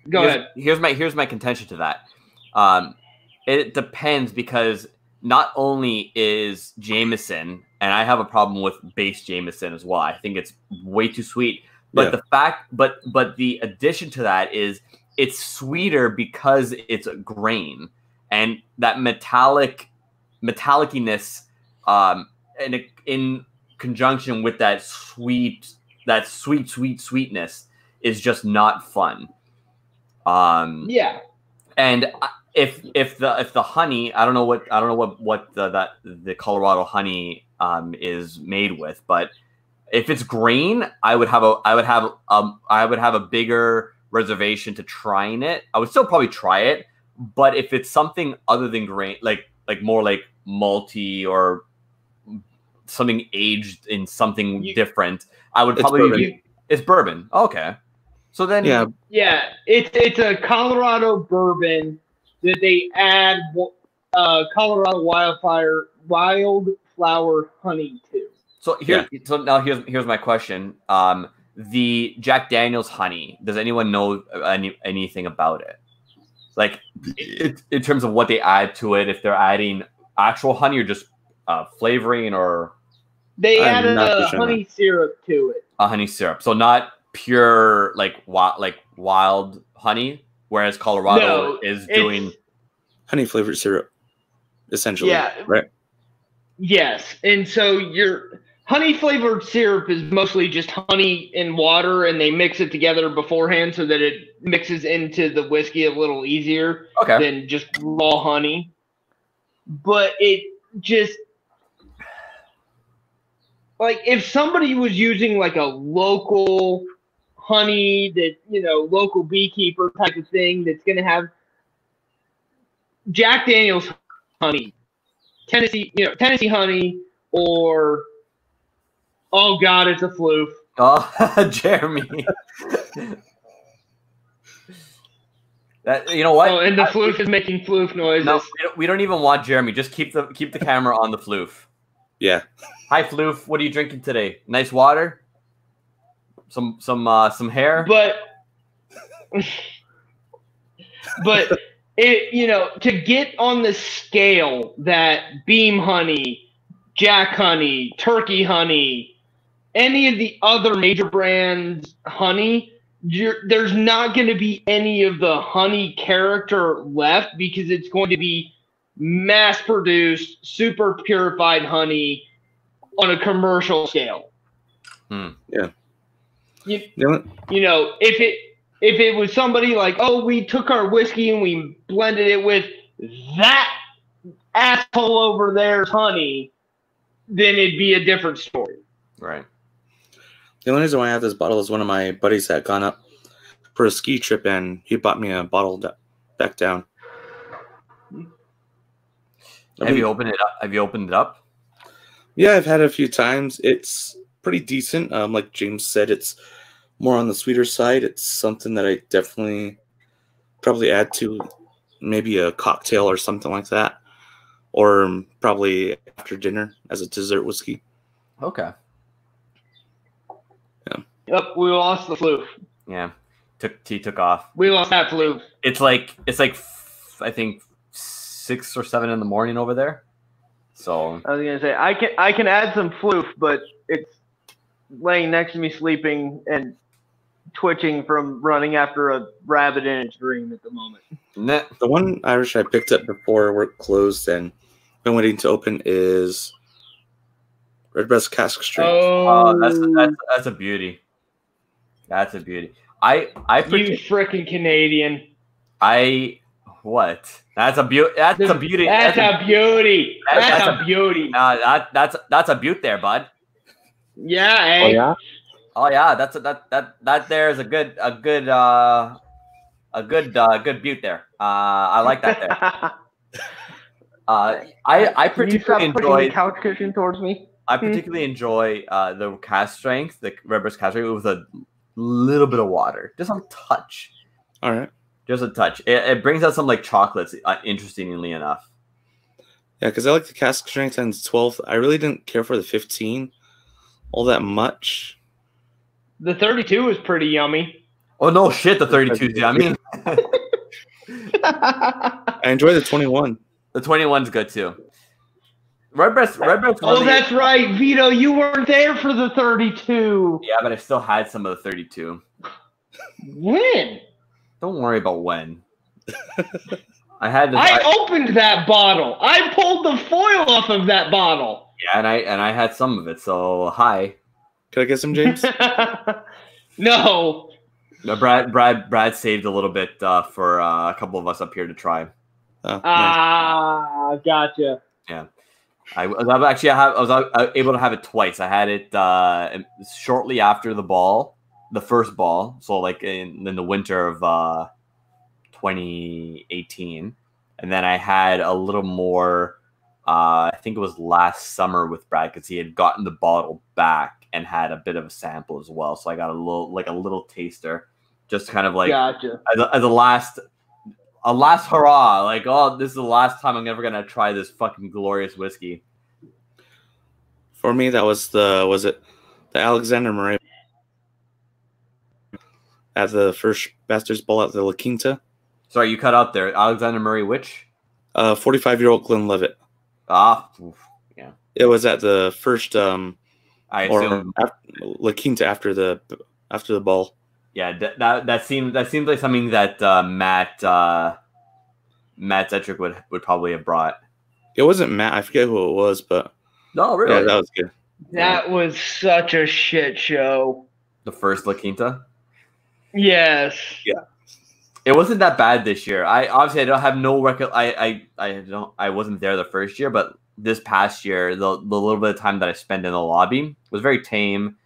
go ahead. Here's my contention to that. It depends because not only is Jameson, and I have a problem with base Jameson as well. I think it's way too sweet. But but the addition to that is it's sweeter because it's a grain, and that metalliciness, and in conjunction with that sweetness is just not fun. Yeah. And if the honey, I don't know what the Colorado honey is made with, but if it's grain, I would have a bigger reservation to trying it. I would still probably try it, but if it's something other than grain, like more like malty or something aged in something different, I would probably it's bourbon. Okay. So then it's a Colorado bourbon that they add Colorado wildflower honey to. So here's my question. The Jack Daniel's honey, does anyone know anything about it? Like in terms of what they add to it, if they're adding actual honey or just flavoring, or they added a honey syrup to it. A honey syrup, so not pure like wild honey, whereas Colorado is doing honey flavored syrup, essentially. Yeah. Right. Yes, and so your honey flavored syrup is mostly just honey and water, and they mix it together beforehand so that it mixes into the whiskey a little easier than just raw honey. But it just like if somebody was using like a local honey that, local beekeeper type of thing that's going to have Jack Daniel's honey, Tennessee honey, or oh God, it's a floof. Oh, Jeremy. You know what? Oh, and the floof is making floof noises. No, we don't even want Jeremy. Just keep the camera on the floof. Yeah. Hi, floof. What are you drinking today? Nice water. Some hair. But it, to get on the scale that Beam honey, Jack honey, turkey honey, any of the other major brands honey, there's not going to be any of the honey character left because it's going to be mass-produced, super purified honey on a commercial scale. Yeah. You know, if it was somebody like, oh, we took our whiskey and we blended it with that asshole over there's honey, then it'd be a different story. Right. The only reason why I have this bottle is one of my buddies had gone up for a ski trip and he bought me a bottle back down. Have you opened it up? Yeah, I've had it a few times. It's pretty decent. Like James said, it's more on the sweeter side. It's something that I definitely probably add to maybe a cocktail or something like that. Or probably after dinner as a dessert whiskey. Okay. Yeah. Yep, we lost the floof. Yeah. Took off. We lost that floof. It's like I think 6 or 7 in the morning over there. So I was gonna say I can add some floof, but it's laying next to me sleeping and twitching from running after a rabbit in its dream at the moment. The one Irish I picked up before work closed and been waiting to open is Redbreast Cask Strength. Oh, that's a beauty. That's a beauty. You freaking Canadian. What? That's a beauty. That's a beauty. That's a beauty. That's a beauty. That's a beaut there, bud. Yeah. Eh? Oh yeah. Oh yeah. That there is a good beaut there. I like that there. I particularly enjoy the couch cushion towards me. I particularly enjoy the cask strength, the Redbreast cask strength with a little bit of water, just a touch. All right. Just a touch. It brings out some like chocolates, interestingly enough. Yeah, because I like the cask strength times 12. I really didn't care for the 15 all that much. The 32 is pretty yummy. Oh no, shit! The 32 is yummy. I enjoy the 21. The 21's good too. Redbreast. Oh, that's right, Vito. You weren't there for the 32. Yeah, but I still had some of the 32. When? Don't worry about when. I opened that bottle. I pulled the foil off of that bottle. Yeah, and I had some of it. So hi. Could I get some, James? No. No, Brad saved a little bit for a couple of us up here to try. Oh, nice. Gotcha. Yeah, I was able to have it twice. I had it shortly after the first ball, so like in the winter of 2018, and then I had a little more. I think it was last summer with Brad because he had gotten the bottle back and had a bit of a sample as well. So I got a little taster, just kind of like gotcha. as a last hurrah. Like, oh, this is the last time I'm ever gonna try this fucking glorious whiskey. For me, that was the Alexander Murray at the first Masters Ball at the La Quinta. Sorry, you cut out there. Alexander Murray, which? 45-year-old Glenlivet. Yeah. It was at the first I assume La Quinta after the ball. Yeah, that seems like something that Matt Zetrick would probably have brought. It wasn't Matt. I forget who it was, but no, really, yeah, that was good. That was such a shit show. The first La Quinta. Yes. Yeah. It wasn't that bad this year. I don't have no record. I wasn't there the first year, but this past year, the little bit of time that I spent in the lobby was very tame,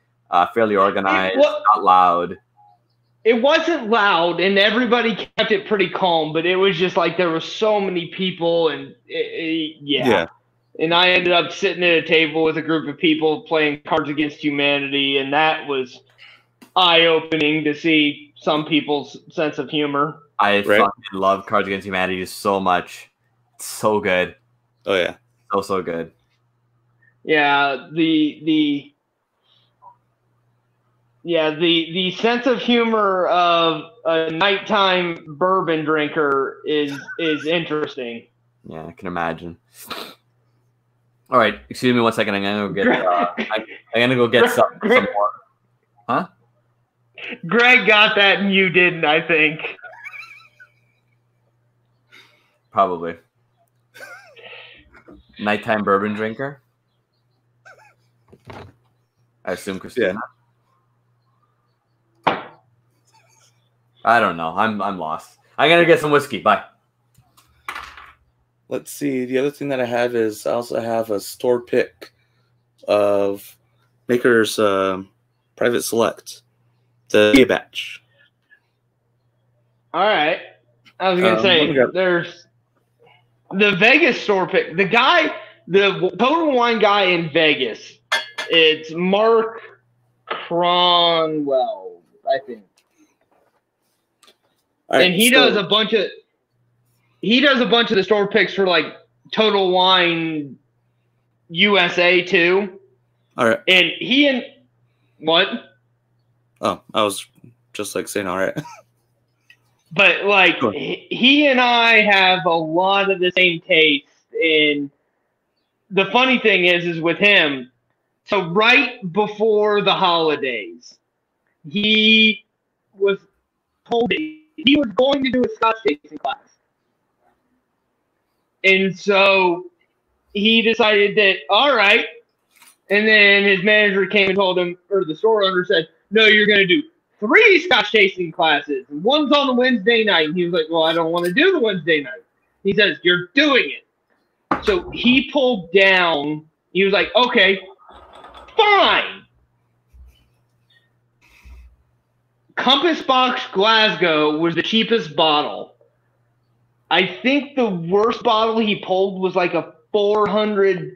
fairly organized, not loud. It wasn't loud, and everybody kept it pretty calm. But it was just like there were so many people, and yeah. And I ended up sitting at a table with a group of people playing Cards Against Humanity, and that was eye-opening to see some people's sense of humor. I fucking love Cards Against Humanity so much. It's so good. Oh yeah, so good. Yeah, the sense of humor of a nighttime bourbon drinker is interesting. Yeah, I can imagine. All right, excuse me 1 second. I'm gonna go get. I'm gonna go get some more. Huh? Greg got that and you didn't, I think. Probably. Nighttime bourbon drinker. I assume Christina. Yeah. I don't know. I'm lost. I'm gonna get some whiskey. Bye. Let's see. The other thing that I have is I also have a store pick of Maker's Private Select, the Zia batch. All right. I was gonna say there's the Vegas store pick. The Total Wine guy in Vegas. It's Mark Cronwell, I think. Right, and he does a bunch of the store picks for like Total Wine USA too. All right. And what? Oh, I was just like saying all right. But like he and I have a lot of the same taste. And the funny thing is with him, so right before the holidays, he was told he was going to do a Scotch tasting class. And so he decided that, all right. And then his manager came and told him, or the store owner said, no, you're going to do 3 Scotch tasting classes. And one's on a Wednesday night. And he was like, well, I don't want to do the Wednesday night. He says, you're doing it. So he pulled down. He was like, okay, fine. Compass Box Glasgow was the cheapest bottle. I think the worst bottle he pulled was like a $400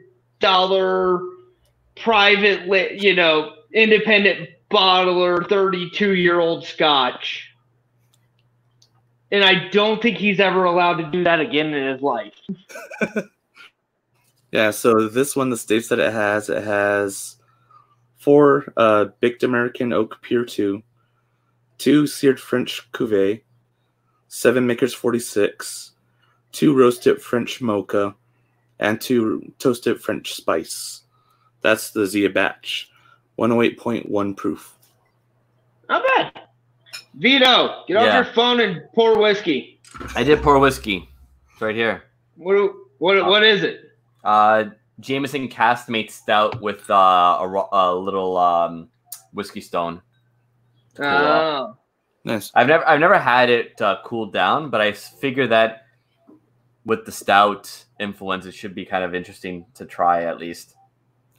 private, independent bottler, 32-year-old Scotch. And I don't think he's ever allowed to do that again in his life. Yeah, so this one, the states that it has 4 Baked American Oak Pure 2, 2 Seared French Cuvée, 7 Makers 46, 2 Roasted French Mocha, and 2 Toasted French Spice. That's the Zia batch. 108.1 proof. Not bad. Vito, get off your phone and pour whiskey. I did pour whiskey. It's right here. What is it? Jameson Caskmate Stout with a little whiskey stone. Oh, nice. I've never had it cooled down, but I figure that with the stout influence, it should be kind of interesting to try at least.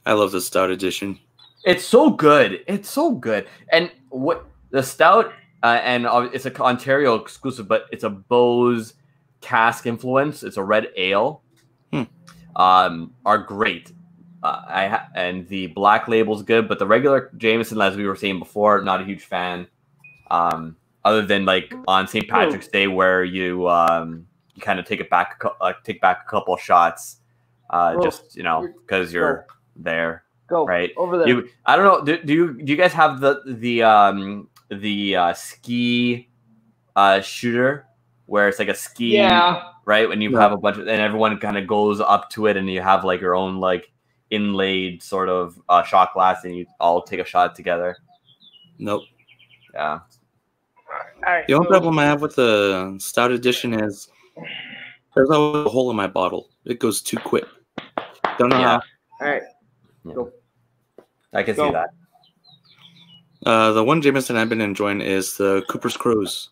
I love the stout edition. It's so good. It's so good. And what the stout and it's an Ontario exclusive, but it's a Bose cask influence. It's a red ale. Are great. And the black label's good, but the regular Jameson, as we were saying before, not a huge fan. Other than like on St. Patrick's Day, where you kind of take back a couple of shots, just because you're there. Go right over there. I don't know. Do you guys have the ski shooter where it's like a ski? Yeah. Right, when you have a bunch of, and everyone kind of goes up to it, and you have like your own like inlaid sort of shot glass, and you all take a shot together. Nope. Yeah. All right. The only problem I have with the stout edition is there's always a hole in my bottle. It goes too quick. Don't know how. All right. Yeah. Go. I can see that. The one Jameson I've been enjoying is the Cooper's Crows.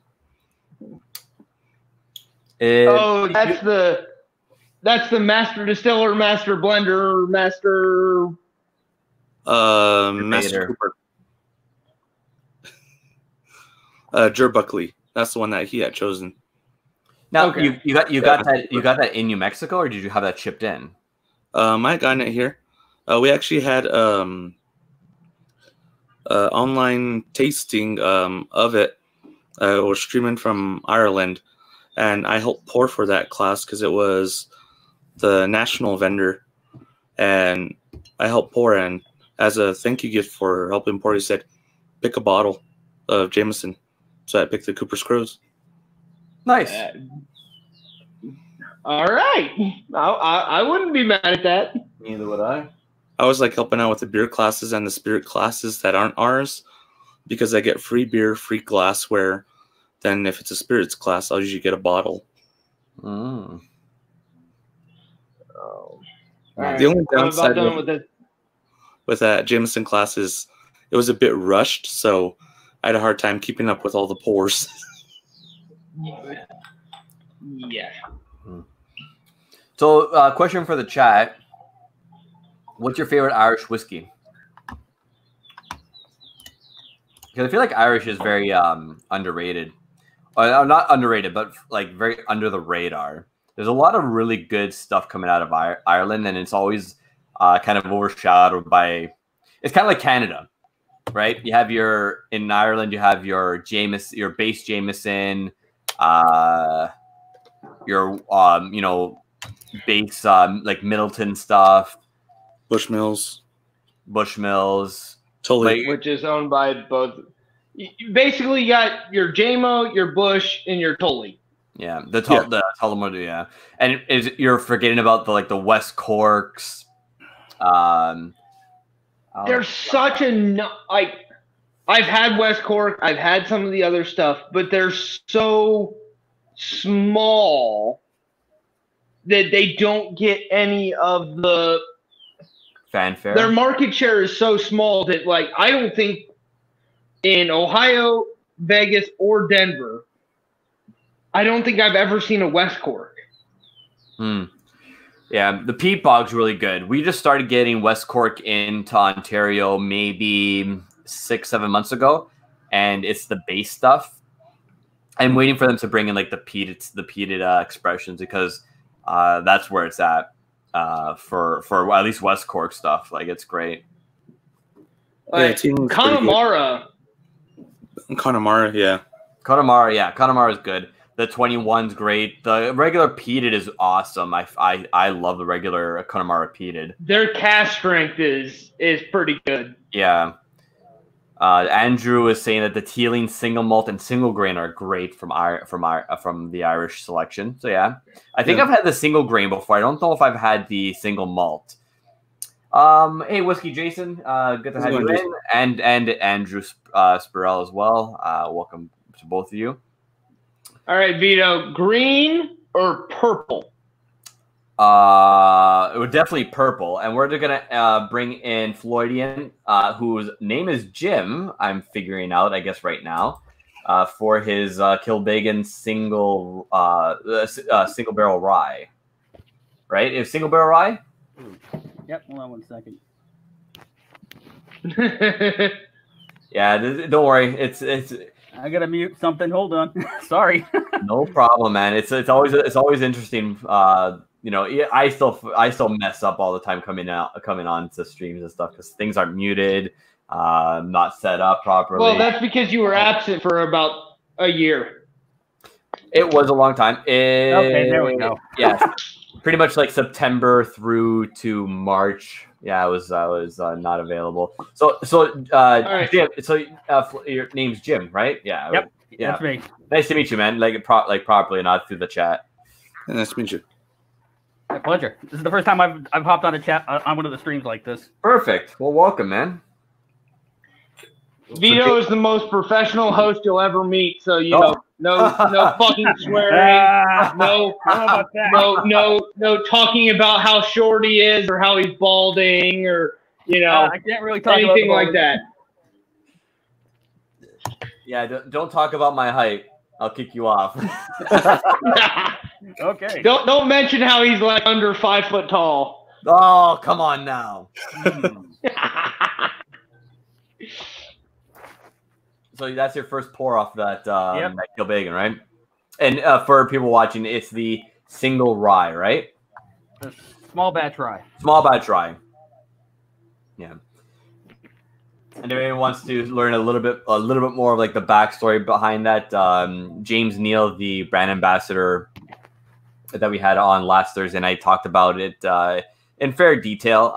That's the master distiller, master blender, master Cooper. Jer Buckley. That's the one that he had chosen. Now you got that in New Mexico, or did you have that shipped in? I got it here. We actually had online tasting of it. We're streaming from Ireland. And I helped pour for that class because it was the national vendor. And I helped pour, and as a thank you gift for helping pour, he said, pick a bottle of Jameson. So I picked the Cooper's Crows. Nice. All right. I wouldn't be mad at that. Neither would I. I was like helping out with the beer classes and the spirit classes that aren't ours because I get free beer, free glassware. Then if it's a spirits class, I'll usually get a bottle. Mm. All The right. only I'm about downside done with it. with that Jameson class is it was a bit rushed, so I had a hard time keeping up with all the pours. Yeah. So, question for the chat. What's your favorite Irish whiskey? Because I feel like Irish is very underrated. Not underrated, but like very under the radar. There's a lot of really good stuff coming out of Ireland, and it's always kind of overshadowed by. It's kind of like Canada, right? You have in Ireland, you have your base Jameson, your base like Middleton stuff, Bushmills, Totally. Which is owned by both. You basically got your JMO, your Bush, and your Tully. Yeah, the Tullamore, yeah, and you're forgetting about the West Corks. There's such a I've had West Cork, I've had some of the other stuff, but they're so small that they don't get any of the fanfare. Their market share is so small that I don't think in Ohio, Vegas, or Denver, I don't think I've ever seen a West Cork. Yeah, the peat bog's really good. We just started getting West Cork into Ontario maybe 6-7 months ago, and it's the base stuff. I'm waiting for them to bring in the peated expressions because that's where it's at for at least West Cork stuff. It's great. Connemara. Connemara, yeah. Connemara is good. The 21's great. The regular peated is awesome. I love the regular Connemara peated. Their cast strength is pretty good. Yeah. Andrew is saying that the Teeling single malt and single grain are great from the Irish selection. So yeah, I think I've had the single grain before. I don't know if I've had the single malt. Hey, Whiskey Jason, good to have you in, and Andrew Spirell as well. Welcome to both of you. All right, Vito, green or purple? It was definitely purple, and we're gonna bring in Floydian, whose name is Jim. I'm figuring out, I guess, right now, for his Kilbeggan single barrel rye. Right? Is single barrel rye? Yep. Hold on 1 second. Yeah, don't worry. It's. I gotta mute something. Hold on. Sorry. No problem, man. It's always interesting. I still mess up all the time coming on to streams and stuff because things aren't muted, not set up properly. Well, that's because you were absent for about a year. It was a long time. Okay, there we go. Yeah, pretty much September through to March. Yeah, I was not available. So right. Jim. So your name's Jim, right? Yeah. Yep. Yeah. That's me. Nice to meet you, man. Properly, not through the chat. Yeah, nice to meet you. My pleasure. This is the first time I've hopped on a chat on one of the streams like this. Perfect. Well, welcome, man. Vito is the most professional host you'll ever meet. So no fucking swearing, no talking about how short he is or how he's balding or I can't really talk anything about like that. Yeah, don't talk about my height. I'll kick you off. Okay. Don't mention how he's under 5 foot tall. Oh, come on now. So that's your first pour off that that Kilbeggan, right? And for people watching, it's the single rye, right? The small batch rye. Small batch rye. Yeah. And if anyone wants to learn a little bit more of the backstory behind that, James Neal, the brand ambassador that we had on last Thursday night, talked about it in fair detail.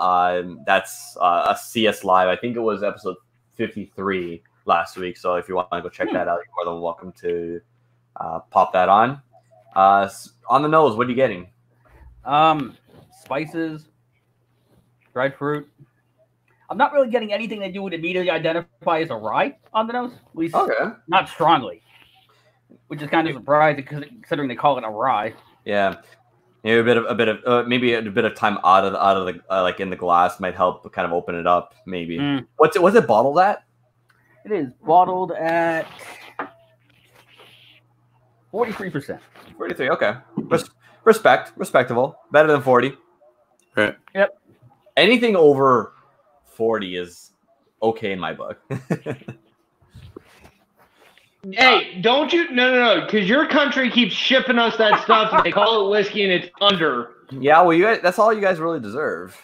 That's a CS Live. I think it was episode 53 last week. So if you want to go check that out, you're more than welcome to pop that on. On the nose, what are you getting? Spices, dried fruit. I'm not really getting anything that you would immediately identify as a rye on the nose, at least not strongly, which is kind of surprising considering they call it a rye. Yeah, maybe maybe a bit of time out of the like in the glass might help kind of open it up. Maybe. What's it bottled at? It is bottled at 43%. 43. Okay, respectable. Better than 40. Right. Yep. Anything over 40 is okay in my book. Hey, don't you? No, because your country keeps shipping us that stuff and they call it whiskey and it's under. Yeah, well, you guys, that's all you guys really deserve.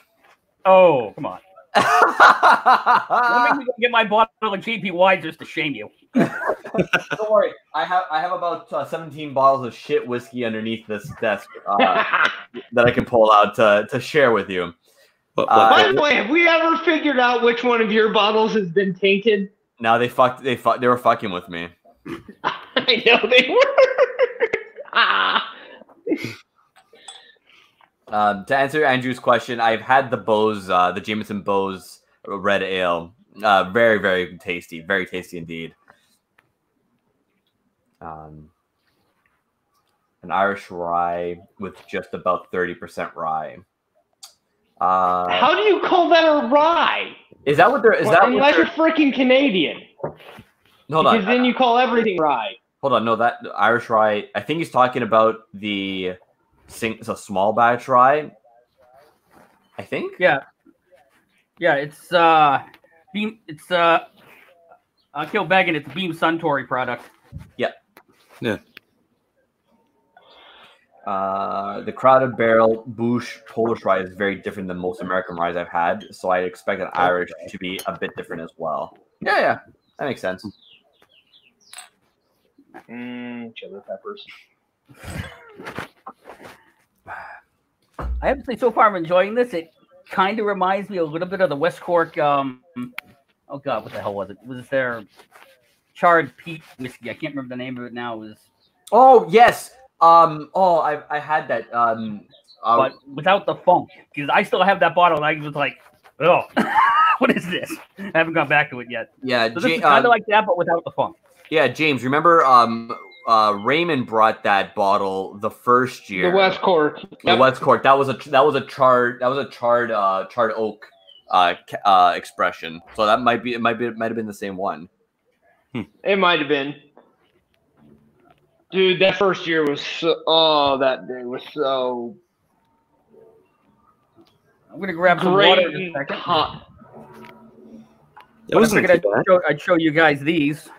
Oh, come on. Don't make me go get my bottle of JP Wine just to shame you. Don't worry, I have about 17 bottles of shit whiskey underneath this desk that I can pull out to share with you. By the way, have we ever figured out which one of your bottles has been tainted? No, they were fucking with me. I know they were. To answer Andrew's question, I've had the Bose, the Jameson Bose Red Ale. Very, very tasty indeed. An Irish rye with just about 30% rye. How do you call that a rye? Is that what they're? Unless you're freaking Canadian. Hold on. Because then you call everything rye. Hold on. No, that Irish rye. I think he's talking about it's a small batch rye. I think. Yeah. It's Beam. It's Kilbeggan. It's Beam Suntory product. Yeah. Yeah. The Crowded Barrel Bouche Polish rye is very different than most American ryes I've had, so I expect an Irish to be a bit different as well. Yeah, that makes sense. Chili peppers. I have to say, so far I'm enjoying this. It kind of reminds me a little bit of the West Cork. Oh God, what the hell was it? Was their charred peat whiskey? I can't remember the name of it now. It was. Oh yes. I had that. But without the funk, because I still have that bottle, and I was like, oh, what is this? I haven't gone back to it yet. Yeah, so this is kind of like that, but without the funk. Yeah, James, remember Raymond brought that bottle the first year. The West Cork. The West Cork. That was a charred oak expression. So that might have been the same one. It might have been. Dude, that first year was that day was so. I'm gonna grab some water in a second. Hot. I'd show you guys these.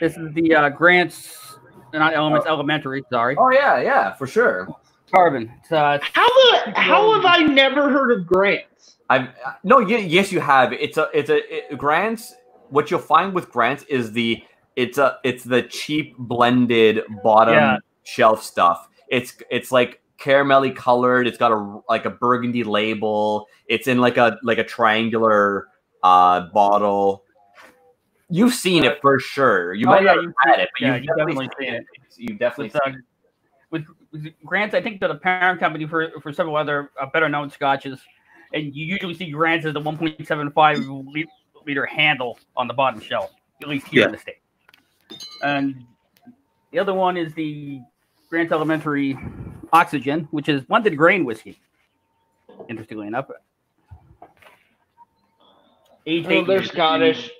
This is the Grant's, not Elements, Elementary. Sorry. Oh yeah, for sure. Carbon. How have I never heard of Grant's? Yes, you have. It's Grant's. What you'll find with Grant's is it's the cheap blended bottom shelf stuff. It's like caramelly colored. It's got a burgundy label. It's in like a triangular bottle. You've seen it for sure. You might not have had it, but you've definitely seen it. You definitely seen it. With Grant's, I think they're the parent company for several other better known scotches, and you usually see Grant's as the 1.75 liter handle on the bottom shelf, at least here in the States. And the other one is the Grant's Elementary Oxygen, which is blended grain whiskey. Interestingly enough, they're Scottish.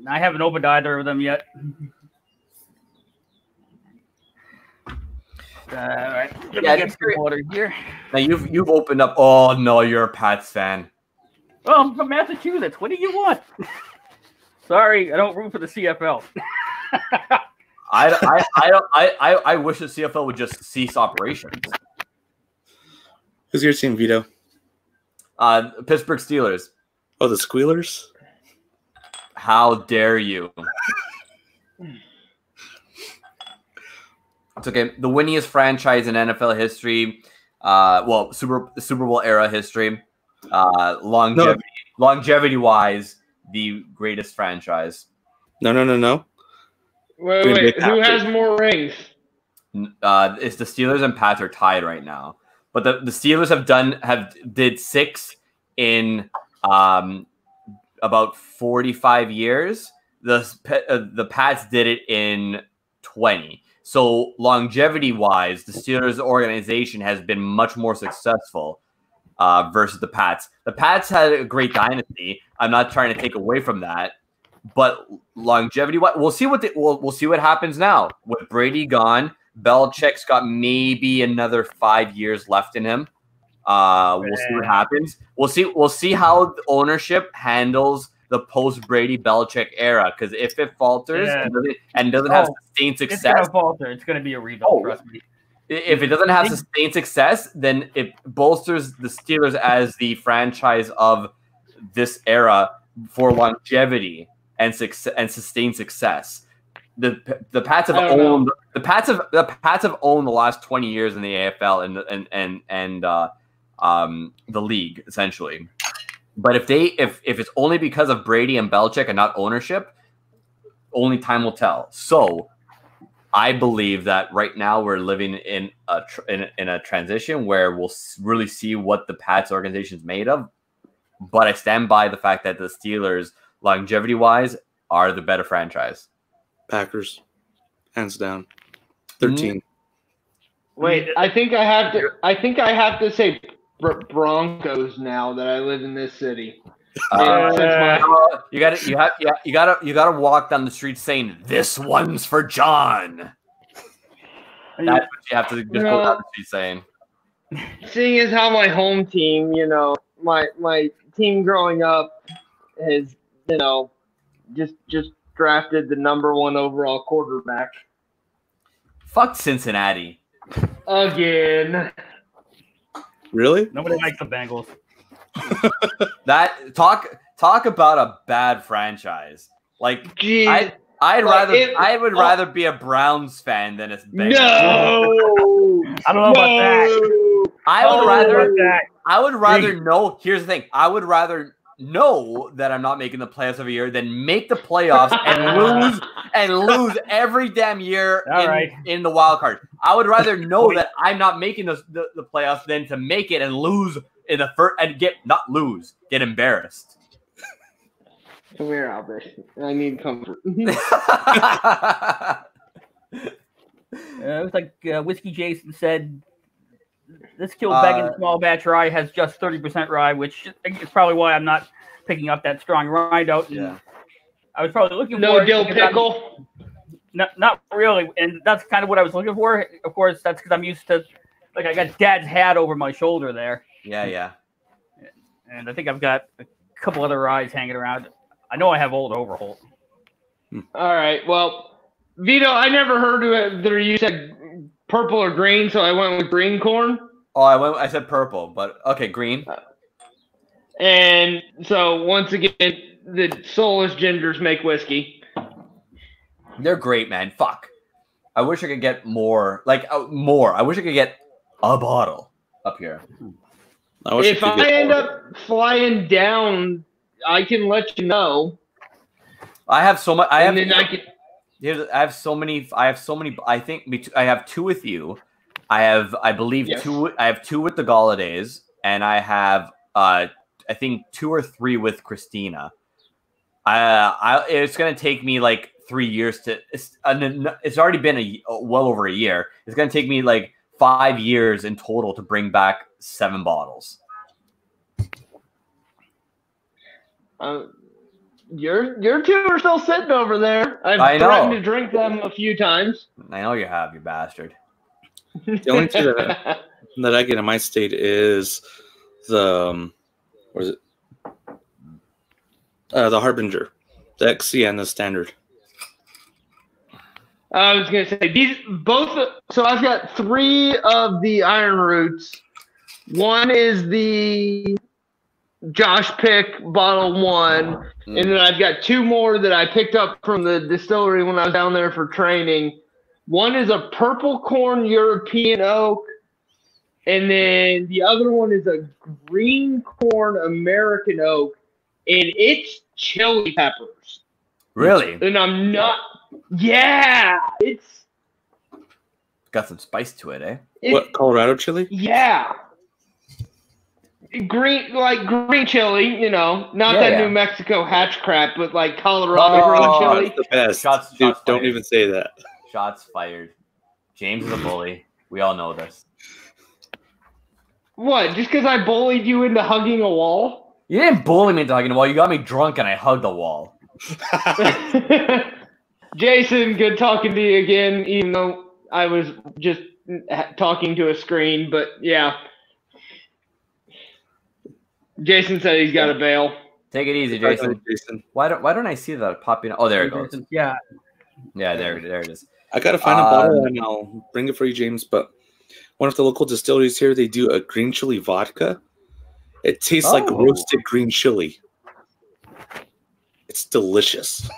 I haven't opened either of them yet. All right. Get some water here. Now you've opened up. Oh no, you're a Pats fan. Well, I'm from Massachusetts. What do you want? Sorry, I don't root for the CFL. I wish the CFL would just cease operations. Who's your team, Vito? Pittsburgh Steelers. Oh, the Squealers? How dare you? It's okay. The winningest franchise in NFL history. Super Bowl era history. Longevity wise, the greatest franchise. No. Wait. Who has more rings? It's the Steelers and Pats are tied right now. but the Steelers did 6 in about 45 years. The Pats did it in 20. So longevity-wise, the Steelers organization has been much more successful versus the Pats. The Pats had a great dynasty. I'm not trying to take away from that, but longevity-wise, we'll see what happens now with Brady gone. Belichick's got maybe another 5 years left in him. We'll see what happens. We'll see how the ownership handles the post-Brady Belichick era. Because if it falters and doesn't have sustained success, it's gonna falter. It's gonna be a rebuild. Trust me. If it doesn't have sustained success, then it bolsters the Steelers as the franchise of this era for longevity and sustained success. The Pats have owned the Pats have owned the last 20 years in the AFL and the league essentially. But if it's only because of Brady and Belichick and not ownership, only time will tell. So I believe that right now we're living in a transition where we'll really see what the Pats organization is made of. But I stand by the fact that the Steelers, longevity-wise, are the better franchise. Packers, hands down, 13. Wait, I think I have to say Broncos now that I live in this city. You gotta walk down the street saying this one's for John. That's what you have to just go down the street saying. Seeing as how my home team, my team growing up has, just drafted the #1 overall quarterback. Fuck Cincinnati. Again. Really? Nobody likes the Bengals. That talk about a bad franchise. Like, Jeez. I would rather be a Browns fan than a Bengals. No. I don't know about that. I would rather know. Here's the thing. I would rather know that I'm not making the playoffs every year than make the playoffs and lose every damn year in the wild card. I would rather know that I'm not making the playoffs than to make it and lose in the first and get embarrassed. Come here, Albert. I need comfort. It was like Whiskey Jason said, this killed begging small batch rye has just 30% rye, which is probably why I'm not picking up that strong rye note. Yeah. I was probably looking for no dill pickle. Not really, and that's kind of what I was looking for. Of course, that's because I'm used to, like, I got Dad's hat over my shoulder there. Yeah. And I think I've got a couple other ryes hanging around. I know I have Old Overholt. All right, well, Vito, I never heard of it. You said purple or green, so I went with green corn. Oh, I said purple, but okay, green. And so once again, the soulless gingers make whiskey. They're great, man. Fuck. I wish I could get more. I wish I could get a bottle up here. If I end up flying down, I can let you know. I have so much. I have so many. I think I have 2 with you. I believe 2. I have 2 with the Galladay, and I have I think 2 or 3 with Christina. It's gonna take me like 3 years to. It's already been well over a year. It's gonna take me like 5 years in total to bring back 7 bottles. Your 2 are still sitting over there. I've threatened to drink them a few times. I know you have, you bastard. The only 2 that I get in my state is the what is it? The Harbinger, the XC and the Standard. I was gonna say these both. So I've got 3 of the Iron Roots. One is the Josh Pick bottle 1, and then I've got 2 more that I picked up from the distillery when I was down there for training. One is a purple corn European oak, and then the other one is a green corn American oak, and it's chili peppers. Really? And I'm not. Yeah, it's got some spice to it, eh? What, Colorado chili? Yeah. green chili, you know, not Yeah, that yeah. New Mexico hatch crap, but like Colorado green Oh, chili. That's the best. Shots Dude, don't fired. even say that. Shots fired. James is a bully. We all know this. What? Just because I bullied you into hugging a wall? You didn't bully me into hugging the wall. You got me drunk and I hugged the wall. Jason, good talking to you again, even though I was just talking to a screen, but yeah. Jason said he's got to bail. Take it easy, Jason. Why don't I see that popping up? Oh, there it goes. Yeah. Yeah, there it is. I gotta find a bottle and I'll bring it for you, James. But one of the local distilleries here, they do a green chili vodka. It tastes like roasted green chili. It's delicious.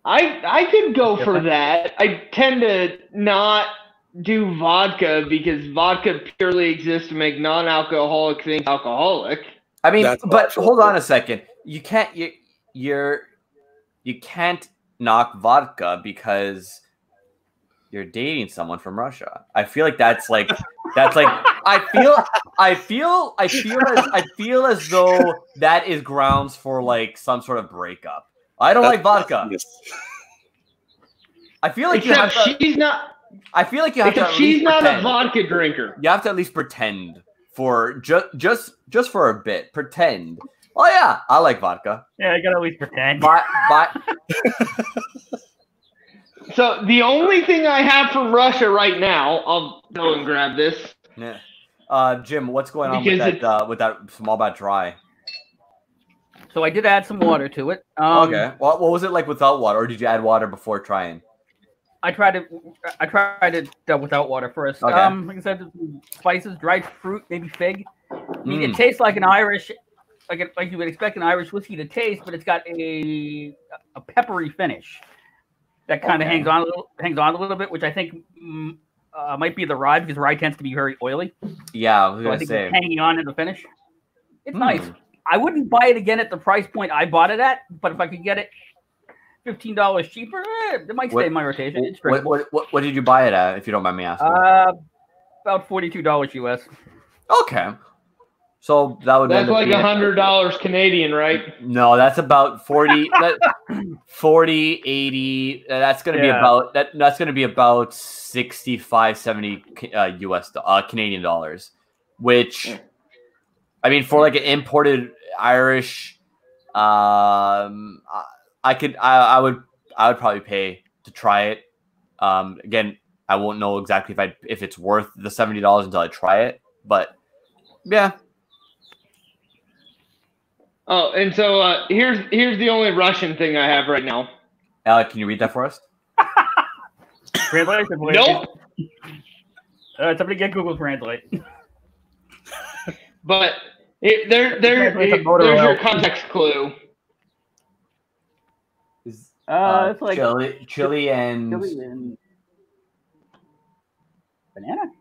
I could go for that. I tend to not do vodka because vodka purely exists to make non-alcoholic things alcoholic. I mean, That's but awful. hold on a second. You can't you can't knock vodka because you're dating someone from Russia. I feel like that's like I feel as though that is grounds for like some sort of breakup. I don't like vodka. I feel like Except you have to, she's not. I feel like you have to Except at she's least not pretend. a vodka drinker. You have to at least pretend for just for a bit. Pretend. Oh yeah, I like vodka. Yeah, I gotta at least pretend. But So the only thing I have from Russia right now, I'll go and grab this. yeah. Jim, what's going on Because with that small bat dry? So I did add some water to it. Okay. What was it like without water, or did you add water before trying? I tried it without water first. Okay. Like I said, spices, dried fruit, maybe fig. I mean, it tastes like an Irish, like you would expect an Irish whiskey to taste, but it's got a peppery finish that kind of hangs on a little bit, which I think might be the rye because rye tends to be very oily. Yeah, I was So I gonna think say. it's hanging on in the finish. It's nice. I wouldn't buy it again at the price point I bought it at, but if I could get it $15 cheaper, it might stay in my rotation. It's drinkable. What did you buy it at, if you don't mind me asking? About $42 US. Okay. So that would That's like $100 Canadian, right? No, that's about 40 40 80 that's going to be about that's going to be about 65 70 US Canadian dollars, which I mean for like an imported Irish I would probably pay to try it. Again, I won't know exactly if it's worth the $70 until I try it, but yeah. Oh, and so here's the only Russian thing I have right now. Alec, can you read that for us? Translation, please. Nope. Somebody get Google Translate. But there's your context clue. It's like chili and banana.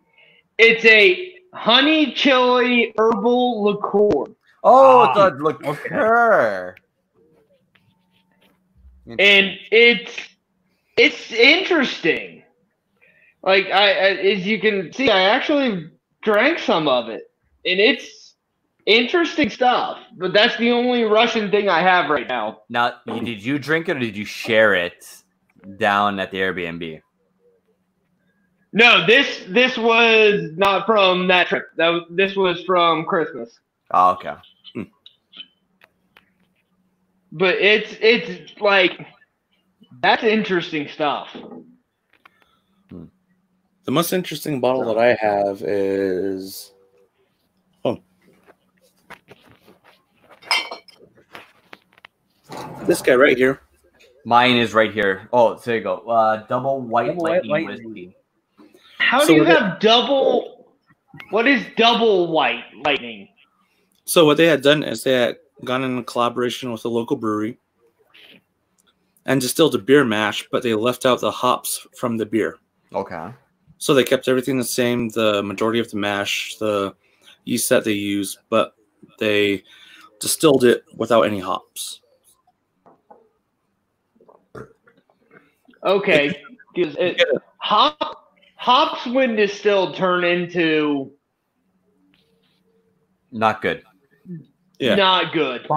It's a honey chili herbal liqueur. oh, the liqueur. And it's interesting. Like as you can see, I actually drank some of it, and it's interesting stuff. But that's the only Russian thing I have right now. Now, did you drink it or did you share it down at the Airbnb? No, this was not from that trip. This was from Christmas. Oh, okay. But it's like that's interesting stuff. The most interesting bottle that I have is this guy right here. Mine is right here. Oh, there you go. Double white lightning whiskey. How do you have double? What is double white lightning? So what they had done is they had gone in collaboration with a local brewery and distilled a beer mash, but they left out the hops from the beer. Okay. So they kept everything the same, the majority of the mash, the yeast that they use, but they distilled it without any hops. Okay, because hops when distilled turn into Not good. Yeah. Not good.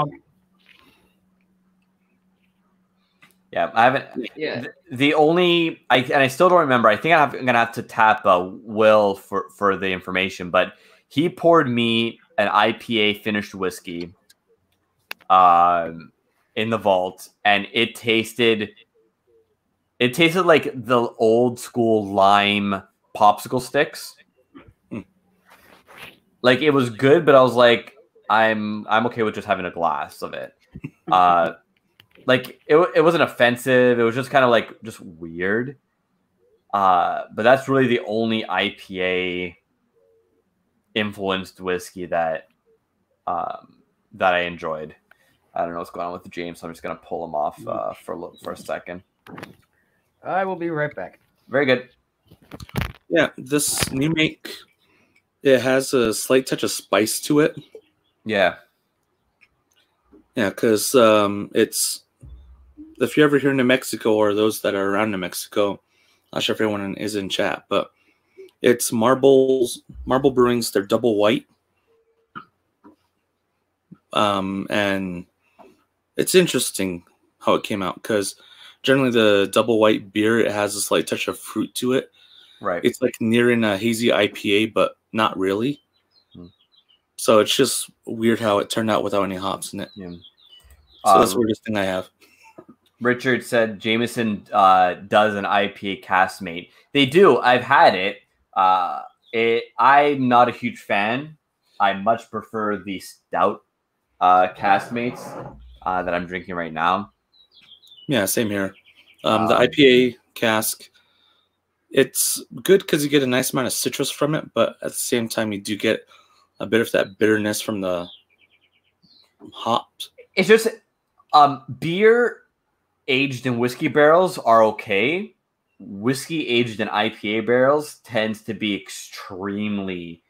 Yeah, I haven't. Yeah. The only I still don't remember. I think I'm gonna have to tap Will for the information, but he poured me an IPA finished whiskey, in the vault, and it tasted like the old school lime popsicle sticks. Like it was good, but I was like, I'm okay with just having a glass of it. Like it wasn't offensive. It was just kind of like just weird. But that's really the only IPA influenced whiskey that I enjoyed. I don't know what's going on with James, so I'm just gonna pull him off for a second. I will be right back. Very good. Yeah, this new make, it has a slight touch of spice to it. Yeah. Yeah, because it's, if you're ever here in New Mexico or those that are around New Mexico, not sure if everyone is in chat, but it's Marble Brewing's, they're double white. And it's interesting how it came out, because generally the double white beer, it has a slight touch of fruit to it. Right. It's like nearing a hazy IPA, but not really. So it's just weird how it turned out without any hops in it. Yeah. So that's the weirdest thing I have. Richard said Jameson does an IPA castmate. They do. I've had it. I'm not a huge fan. I much prefer the stout castmates that I'm drinking right now. Yeah, same here. The IPA cask, it's good because you get a nice amount of citrus from it, but at the same time, you do get a bit of that bitterness from the hops. It's just beer aged in whiskey barrels are okay. Whiskey aged in IPA barrels tends to be extremely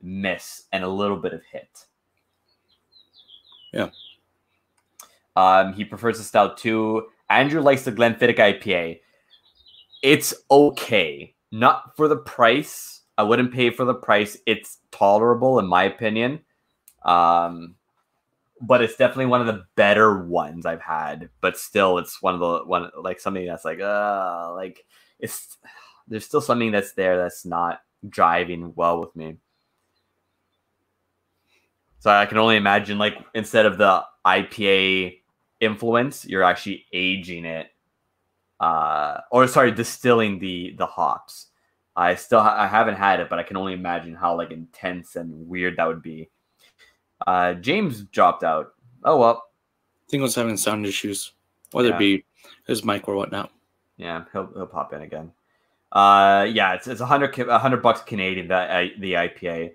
miss and a little bit of hit. Yeah. He prefers the stout too. Andrew likes the Glenfiddich IPA. It's okay. Not for the price. I wouldn't pay for the price. It's tolerable in my opinion. But it's definitely one of the better ones I've had. But still, it's like something that's like it's, there's still something that's there that's not jiving well with me. So I can only imagine, like, instead of the IPA influence, you're actually aging it, distilling the hops. I haven't had it, but I can only imagine how like intense and weird that would be. James dropped out. Oh well. I think I was having sound issues, whether it be his mic or whatnot. Yeah, he'll pop in again. Yeah, it's $100 Canadian, the IPA.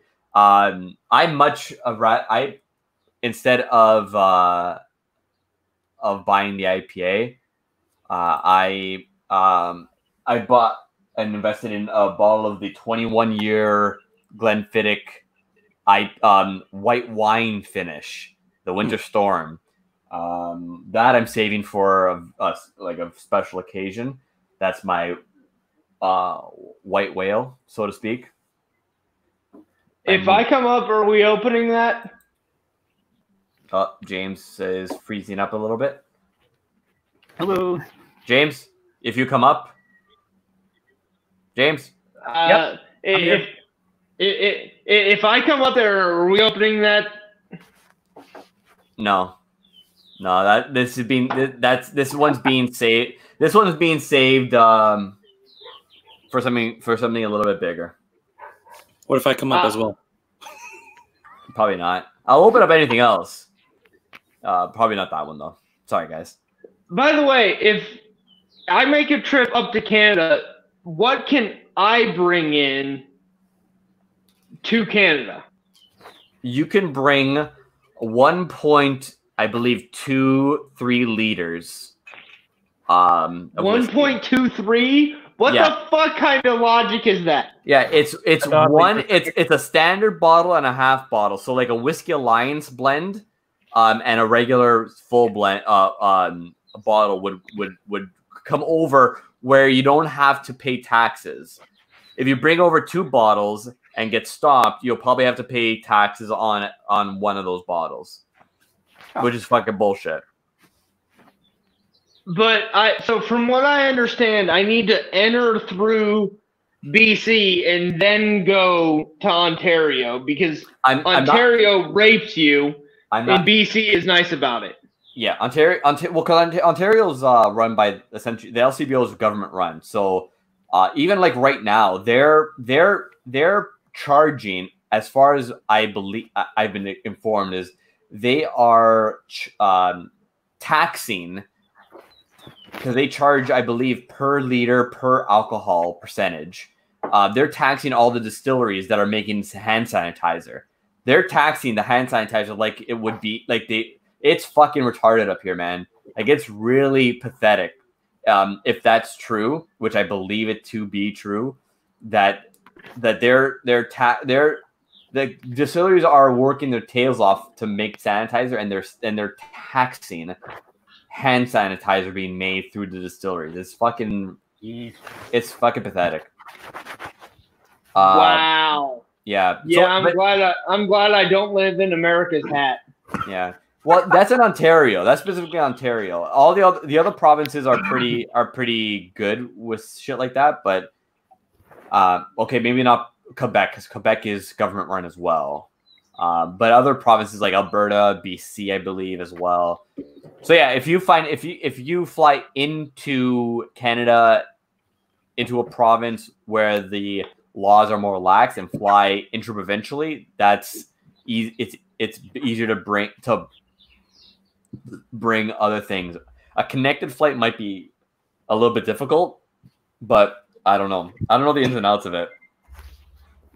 Instead of buying the IPA, I bought and invested in a bottle of the 21-year Glenfiddich white wine finish, the Winter Storm. That I'm saving for a special occasion. That's my white whale, so to speak. If I come up, are we opening that? James is freezing up a little bit. Hello. James, if you come up. James? Yep. If I come up there, are we opening that? No, this one's being saved. This one's being saved for something a little bit bigger. What if I come up as well? Probably not. I'll open up anything else. Probably not that one though. Sorry, guys. By the way, if I make a trip up to Canada, what can I bring in to Canada? You can bring 1.23 liters. 1.23. What the fuck kind of logic is that? Yeah, it's a standard bottle and a half bottle. So like a Whiskey Alliance blend, and a regular full blend bottle would come over where you don't have to pay taxes. If you bring over 2 bottles and get stopped, you'll probably have to pay taxes on one of those bottles, which is fucking bullshit. But so from what I understand, I need to enter through BC and then go to Ontario because Ontario rapes you, and BC is nice about it. Yeah, Ontario. Well, because Ontario's run by essentially the LCBO is government run. So even like right now, they're charging, as far as I believe I've been informed, is they are taxing, because they charge, I believe, per liter per alcohol percentage. They're taxing all the distilleries that are making hand sanitizer. They're taxing the hand sanitizer like it would be like it's fucking retarded up here, man. Like, it's really pathetic. If that's true, which I believe it to be true, that the distilleries are working their tails off to make sanitizer, and they're taxing hand sanitizer being made through the distilleries. It's fucking pathetic. Wow. Yeah. Yeah, so, I'm glad I don't live in America's hat. Yeah. Well, that's in Ontario. That's specifically Ontario. All the other provinces are pretty good with shit like that, but okay, maybe not Quebec, because Quebec is government run as well. But other provinces like Alberta, BC, I believe, as well. So yeah, if you fly into Canada, into a province where the laws are more lax, and fly intraprovincially, that's easy. It's easier to bring other things. A connected flight might be a little bit difficult, but I don't know. I don't know the ins and outs of it.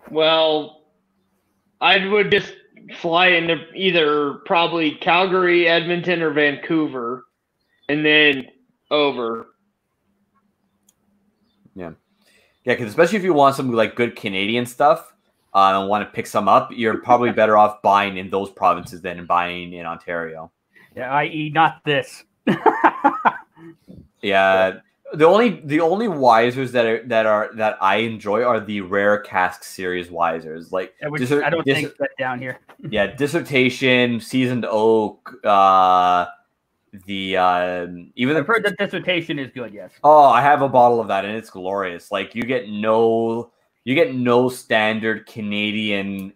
Well, I would just fly into either probably Calgary, Edmonton, or Vancouver, and then over. Yeah, because especially if you want some like good Canadian stuff and want to pick some up, you're probably better off buying in those provinces than buying in Ontario. Yeah, i.e., not this. Yeah, the only Wisers that I enjoy are the rare cask series Wisers. Like, I don't think that down here. Yeah, Dissertation, Seasoned Oak, even I've heard that Dissertation is good. Yes. Oh, I have a bottle of that, and it's glorious. Like, you get no standard Canadian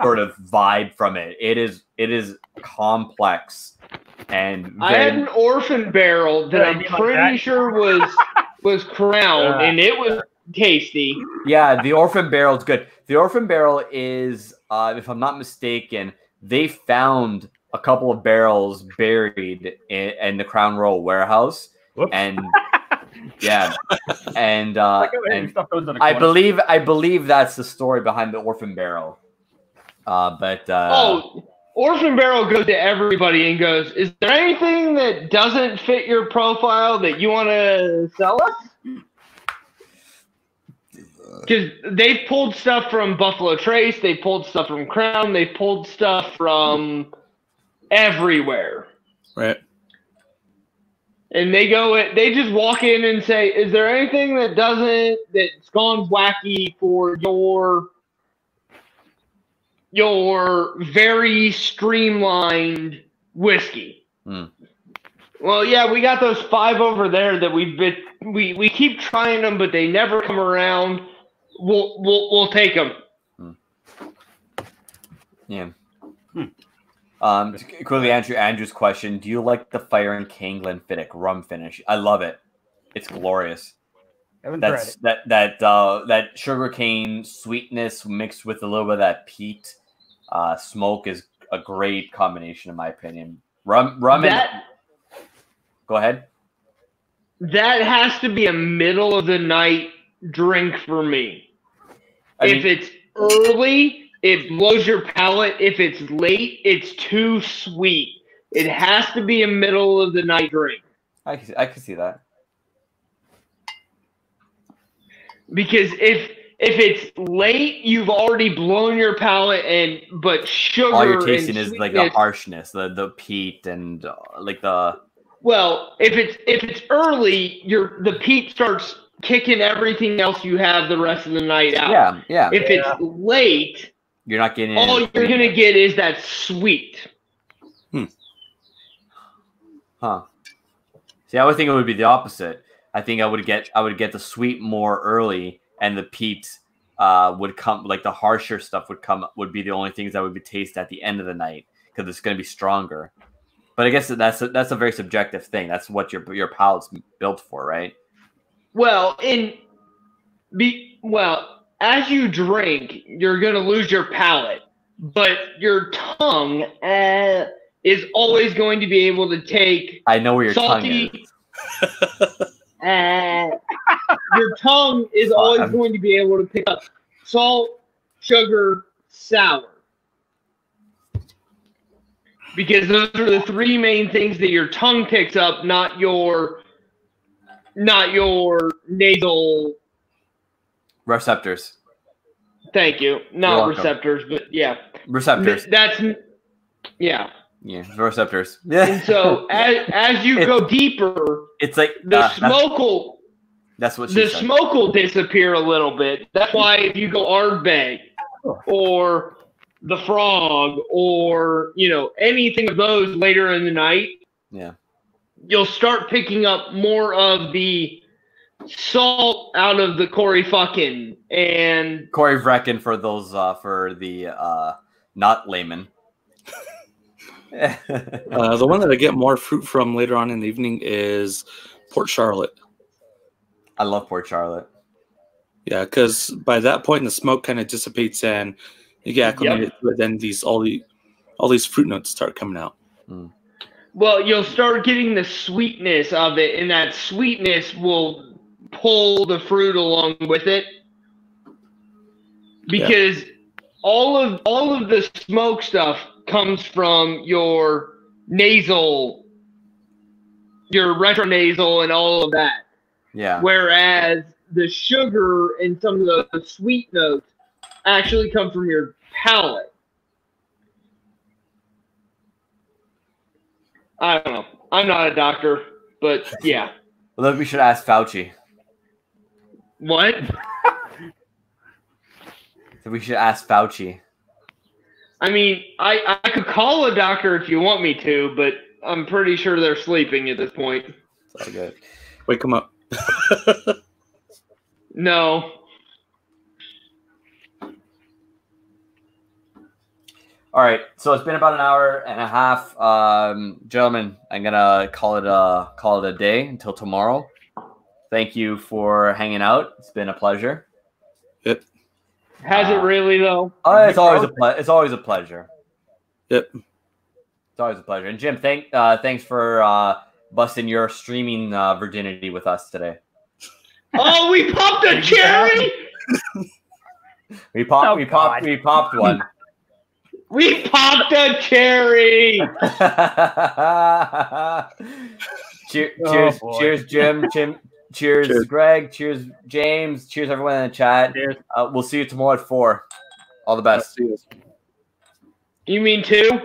sort of vibe from it. It is complex, and I had an Orphan Barrel that I'm pretty sure was Crown, and it was tasty. Yeah, the Orphan Barrel is good. The Orphan Barrel is, if I'm not mistaken, they found a couple of barrels buried in the Crown Royal warehouse. Whoops. And yeah, and I believe that's the story behind the Orphan Barrel. Orphan Barrel goes to everybody and goes, "Is there anything that doesn't fit your profile that you want to sell us?" Because they've pulled stuff from Buffalo Trace, they pulled stuff from Crown, they pulled stuff from everywhere. Right. And they just walk in and say, "Is there anything that's gone wacky for your very streamlined whiskey?" Well, yeah, we got those 5 over there that we keep trying them, but they never come around. We'll take them. Yeah. Quickly answer Andrew's question. Do you like the Fire and King Glenfiddich rum finish? I love it. It's glorious. That sugarcane sweetness mixed with a little bit of that peat smoke is a great combination, in my opinion. Rum and go ahead. That has to be a middle of the night drink for me. If it's early, it blows your palate. If it's late, it's too sweet. It has to be a middle of the night drink. I can see that. Because if it's late, you've already blown your palate, but sugar. All you're tasting is like the harshness, the peat, and like the. Well, if it's early, the peat starts kicking everything else you have the rest of the night out. Yeah, yeah. If it's late, You're not getting all in. you're gonna get is that sweet. Huh. See, I would think it would be the opposite. I think I would get the sweet more early, and the peat would come, like the harsher stuff would be the only things that would be tasted at the end of the night because it's going to be stronger. But I guess that's a very subjective thing. That's what your palate's built for, right? Well, as you drink, you're gonna lose your palate, but your tongue is always going to be able to take. I know where your salty, tongue is. Your tongue is always going to be able to pick up salt, sugar, sour. Because those are the three main things that your tongue picks up, not your nasal receptors. Thank you. Not receptors, but yeah. Receptors. Yeah. Yeah, receptors. Yeah. And so as you go deeper, it's like the smoke will. That's what she said. Smoke will disappear a little bit. That's why if you go Ardbeg or the Frog or anything of those later in the night, yeah, you'll start picking up more of the salt out of the Corey fucking and Corey Vrecken for those for the not layman. The one that I get more fruit from later on in the evening is Port Charlotte. I love Port Charlotte. Yeah, because by that point the smoke kind of dissipates and you get acclimated to it. Then all these fruit notes start coming out. Mm. Well, you'll start getting the sweetness of it, and that sweetness will pull the fruit along with it. Because all of the smoke stuff comes from your nasal, your retronasal, and all of that. Yeah. Whereas the sugar and some of the sweet notes actually come from your palate. I don't know. I'm not a doctor, but yeah. Well, then we should ask Fauci. What? So we should ask Fauci. I mean, I could call a doctor if you want me to, but I'm pretty sure they're sleeping at this point. It's all good. Wake them up. No. All right, so it's been about an hour and a half, gentlemen. I'm gonna call it a day until tomorrow. Thank you for hanging out. It's been a pleasure. Yep. Has it really though? It's always a pleasure. Yep. It's always a pleasure. And Jim, thanks for busting your streaming virginity with us today. Oh, we popped a cherry. We popped one. We popped a cherry. Cheers, Jim. Cheers, Greg. Cheers, James. Cheers, everyone in the chat. Cheers. We'll see you tomorrow at 4. All the best. You mean 2?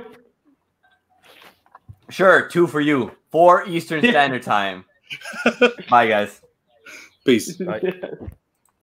Sure, 2 for you. 4 Eastern Standard Time. Bye, guys. Peace. Bye.